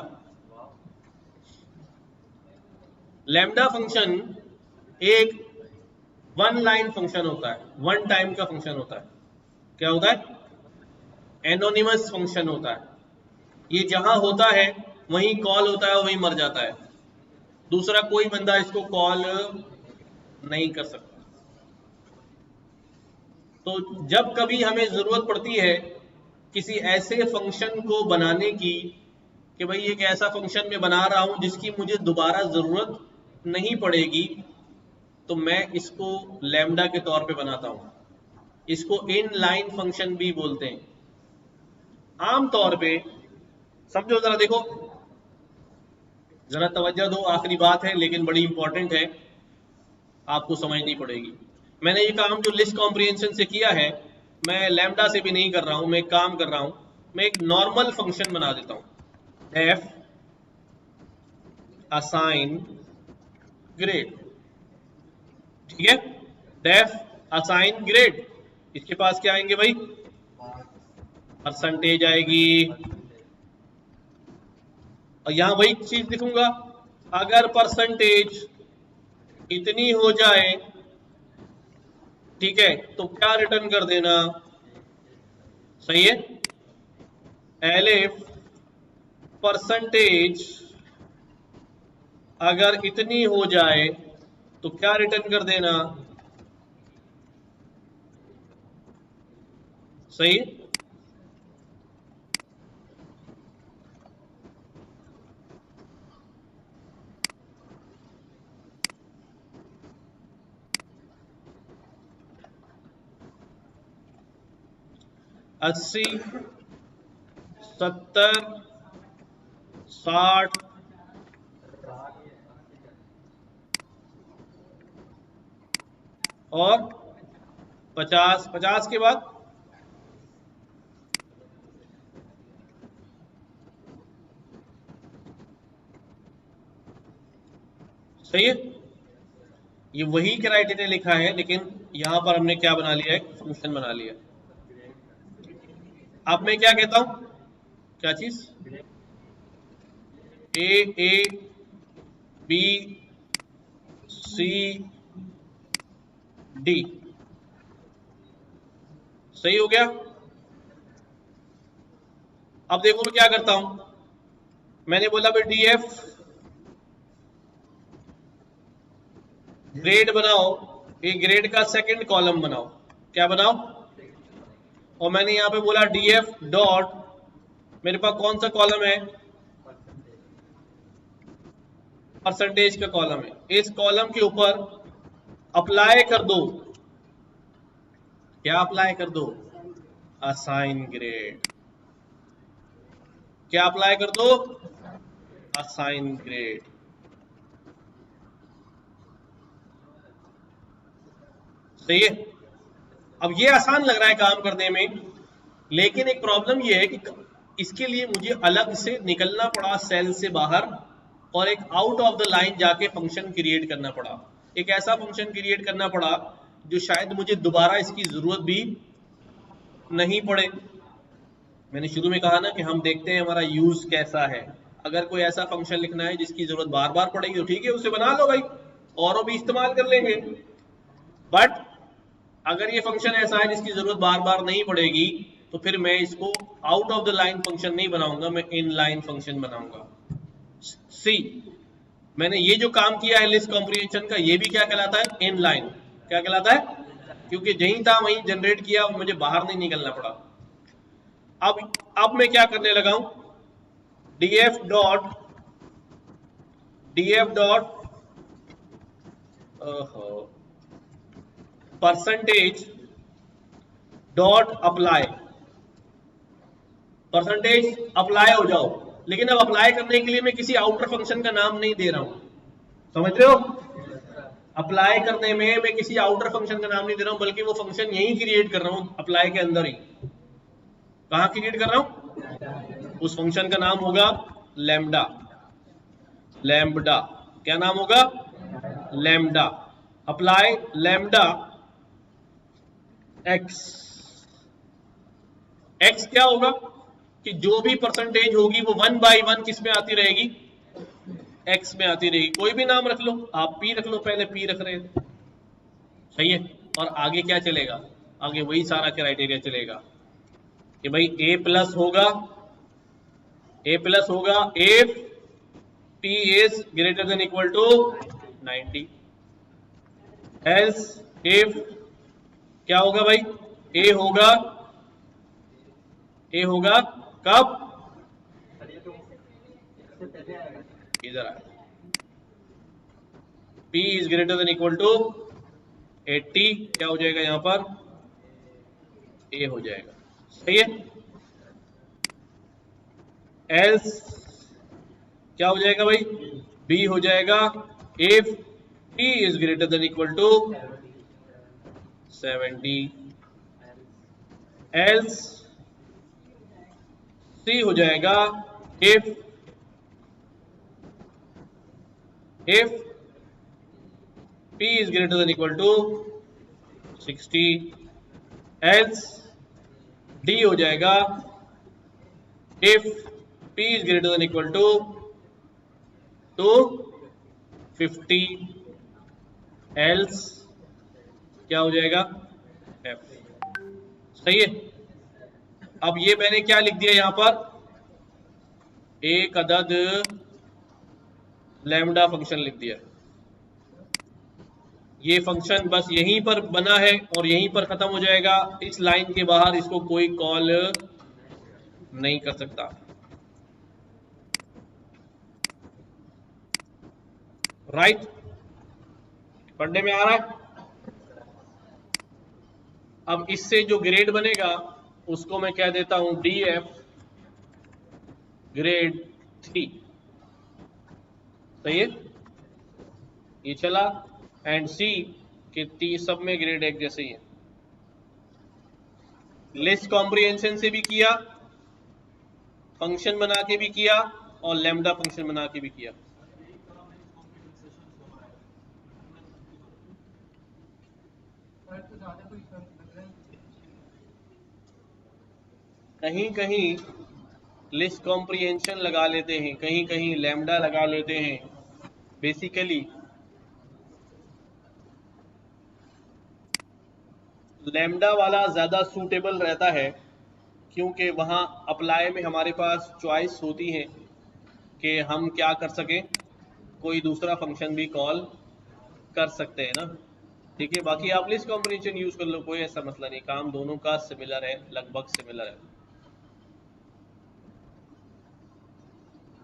लैम्डा फंक्शन एक वन लाइन फंक्शन होता है, वन टाइम का फंक्शन होता है। क्या होता है? एनोनिमस फंक्शन होता है। ये जहां होता है वहीं कॉल होता है, वहीं मर जाता है, दूसरा कोई बंदा इसको कॉल नहीं कर सकता। तो जब कभी हमें जरूरत पड़ती है किसी ऐसे फंक्शन को बनाने की कि भाई एक ऐसा फंक्शन मैं बना रहा हूं जिसकी मुझे दोबारा जरूरत नहीं पड़ेगी, तो मैं इसको लैम्डा के तौर पे बनाता हूं। इसको इन लाइन फंक्शन भी बोलते हैं। आमतौर पे समझो, जरा देखो, जरा तवज्जो दो, आखिरी बात है लेकिन बड़ी इंपॉर्टेंट है, आपको समझनी पड़ेगी। मैंने ये काम जो लिस्ट कॉम्प्रिहेंशन से किया है, मैं लैम्डा से भी नहीं कर रहा हूं, मैं एक काम कर रहा हूं, मैं एक नॉर्मल फंक्शन बना देता हूं, एफ असाइन ग्रेड। ठीक है? डेफ असाइन ग्रेड, इसके पास क्या आएंगे भाई? परसेंटेज आएगी, और यहां वही चीज लिखूंगा, अगर परसेंटेज इतनी हो जाए, ठीक है, तो क्या रिटर्न कर देना, सही है। एलिफ परसेंटेज अगर इतनी हो जाए तो क्या रिटर्न कर देना, सही। अस्सी, 70, 60 और 50, 50 के बाद सही है। ये वही क्राइटेरिया लिखा है, लेकिन यहां पर हमने क्या बना लिया, एक फंक्शन बना लिया। अब मैं क्या कहता हूं, क्या चीज, ए बी सी डी, सही हो गया। अब देखो मैं क्या करता हूं, मैंने बोला भाई डी एफ ग्रेड बनाओ, ये ग्रेड का सेकंड कॉलम बनाओ, क्या बनाओ, और मैंने यहां पे बोला डी एफ डॉट, मेरे पास कौन सा कॉलम है, परसेंटेज का कॉलम है, इस कॉलम के ऊपर अप्लाई कर दो, क्या अप्लाई कर दो, असाइन ग्रेड, क्या अप्लाई कर दो, असाइन ग्रेड। सही है। अब ये आसान लग रहा है काम करने में, लेकिन एक प्रॉब्लम ये है कि इसके लिए मुझे अलग से निकलना पड़ा सेल से बाहर, और एक आउट ऑफ द लाइन जाके फंक्शन क्रिएट करना पड़ा, एक ऐसा फंक्शन क्रिएट करना पड़ा जो शायद मुझे दोबारा इसकी जरूरत भी नहीं पड़े। मैंने शुरू में कहा ना कि हम देखते हैं हमारा यूज कैसा है, अगर कोई ऐसा फंक्शन लिखना है जिसकी जरूरत बार बार पड़ेगी तो ठीक है, उसे बना लो भाई, और भी इस्तेमाल कर लेंगे। बट अगर ये फंक्शन ऐसा है जिसकी जरूरत बार बार नहीं पड़ेगी, तो फिर मैं इसको out of the line function नहीं बनाऊंगा, मैं इन लाइन फंक्शन बनाऊंगा। सी, मैंने ये जो काम किया है लिस्ट कॉम्प्रिहेंशन का, ये भी क्या कहलाता है, इन लाइन, क्या कहलाता है, क्योंकि जहीं था वहीं जनरेट किया, मुझे बाहर नहीं निकलना पड़ा। अब मैं क्या करने लगा हूं, df dot percentage dot apply, percentage apply हो जाओ, लेकिन अब अप्लाई करने के लिए मैं किसी आउटर फंक्शन का नाम नहीं दे रहा हूं, समझ रहे हो। अप्लाई करने में मैं किसी आउटर फंक्शन का नाम नहीं दे रहा हूं, बल्कि वो फंक्शन यही क्रिएट कर रहा हूं अप्लाई के अंदर ही। कहां क्रिएट कर रहा हूं, उस फंक्शन का नाम होगा लैम्डा, लैम्बडा, क्या नाम होगा, lambda. Apply lambda x, x क्या होगा कि जो भी परसेंटेज होगी वो 1 by 1 किस में आती रहेगी, एक्स में आती रहेगी। कोई भी नाम रख लो, आप पी रख लो, पहले पी रख रहे थे, सही है। और आगे क्या चलेगा, आगे वही सारा क्राइटेरिया चलेगा कि भाई ए प्लस होगा, ए प्लस होगा if p is greater than equal to 90, else if क्या होगा भाई, ए होगा, ए होगा कब, इधर आए, p is greater than equal to 80, क्या हो जाएगा यहां पर, ए हो जाएगा, सही है। एल्स क्या हो जाएगा भाई, बी हो जाएगा if p is greater than equal to 70, else C हो जाएगा if p is greater than equal to 60, else d हो जाएगा if p is greater than equal to 2 50 else क्या हो जाएगा f। सही है। अब ये मैंने क्या लिख दिया यहां पर, एक अदद लैम्डा फंक्शन लिख दिया। ये फंक्शन बस यहीं पर बना है और यहीं पर खत्म हो जाएगा, इस लाइन के बाहर इसको कोई कॉल नहीं कर सकता। राइट, पढ़ने में आ रहा है। अब इससे जो ग्रेड बनेगा उसको मैं कह देता हूं df ग्रेड 3। सही है, ये चला। एंड सी के टी सब में ग्रेड 1 जैसे ही है। लिस्ट कॉम्प्रिहेंशन से भी किया, फंक्शन बना के भी किया और लैम्डा फंक्शन बना के भी किया। कहीं कहीं लिस्ट कॉम्प्रिहेंशन लगा लेते हैं, कहीं कहीं लैम्डा लगा लेते हैं। बेसिकली लैम्डा वाला ज़्यादा सूटेबल रहता है, क्योंकि वहाँ अप्लाई में हमारे पास चॉइस होती है कि हम क्या कर सकें, कोई दूसरा फंक्शन भी कॉल कर सकते हैं ना। ठीक है, बाकी आप लिस्ट कॉम्प्रिहेंशन यूज़ कर लो, कोई ऐसा मसला नहीं, काम दोनों का सिमिलर है, लगभग सिमिलर है।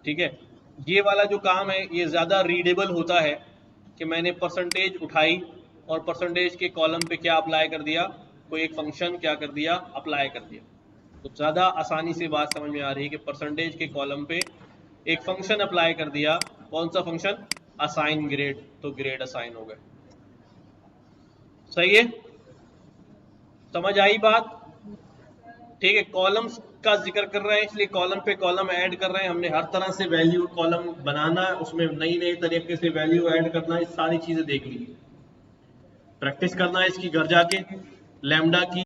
ठीक है, ये वाला जो काम है ये ज़्यादा रीडेबल होता है कि मैंने परसेंटेज उठाई और परसेंटेज के कॉलम पे क्या अप्लाई कर दिया, कोई एक फंक्शन क्या कर दिया, अप्लाई कर दिया। तो ज़्यादा आसानी से बात समझ में आ रही है कि परसेंटेज के कॉलम पे एक फंक्शन अप्लाई कर दिया। कौन सा फंक्शन, असाइन ग्रेड, तो ग्रेड असाइन हो गए। सही है, समझ आई बात। ठीक है, कॉलम्स का जिक्र कर रहे हैं इसलिए कॉलम पे कॉलम ऐड कर रहे हैं। हमने हर तरह से वैल्यू कॉलम बनाना, उसमें नई नई तरीके से वैल्यू ऐड करना, ये सारी चीजें देख ली। प्रैक्टिस करना है इसकी घर जाके, लैम्डा की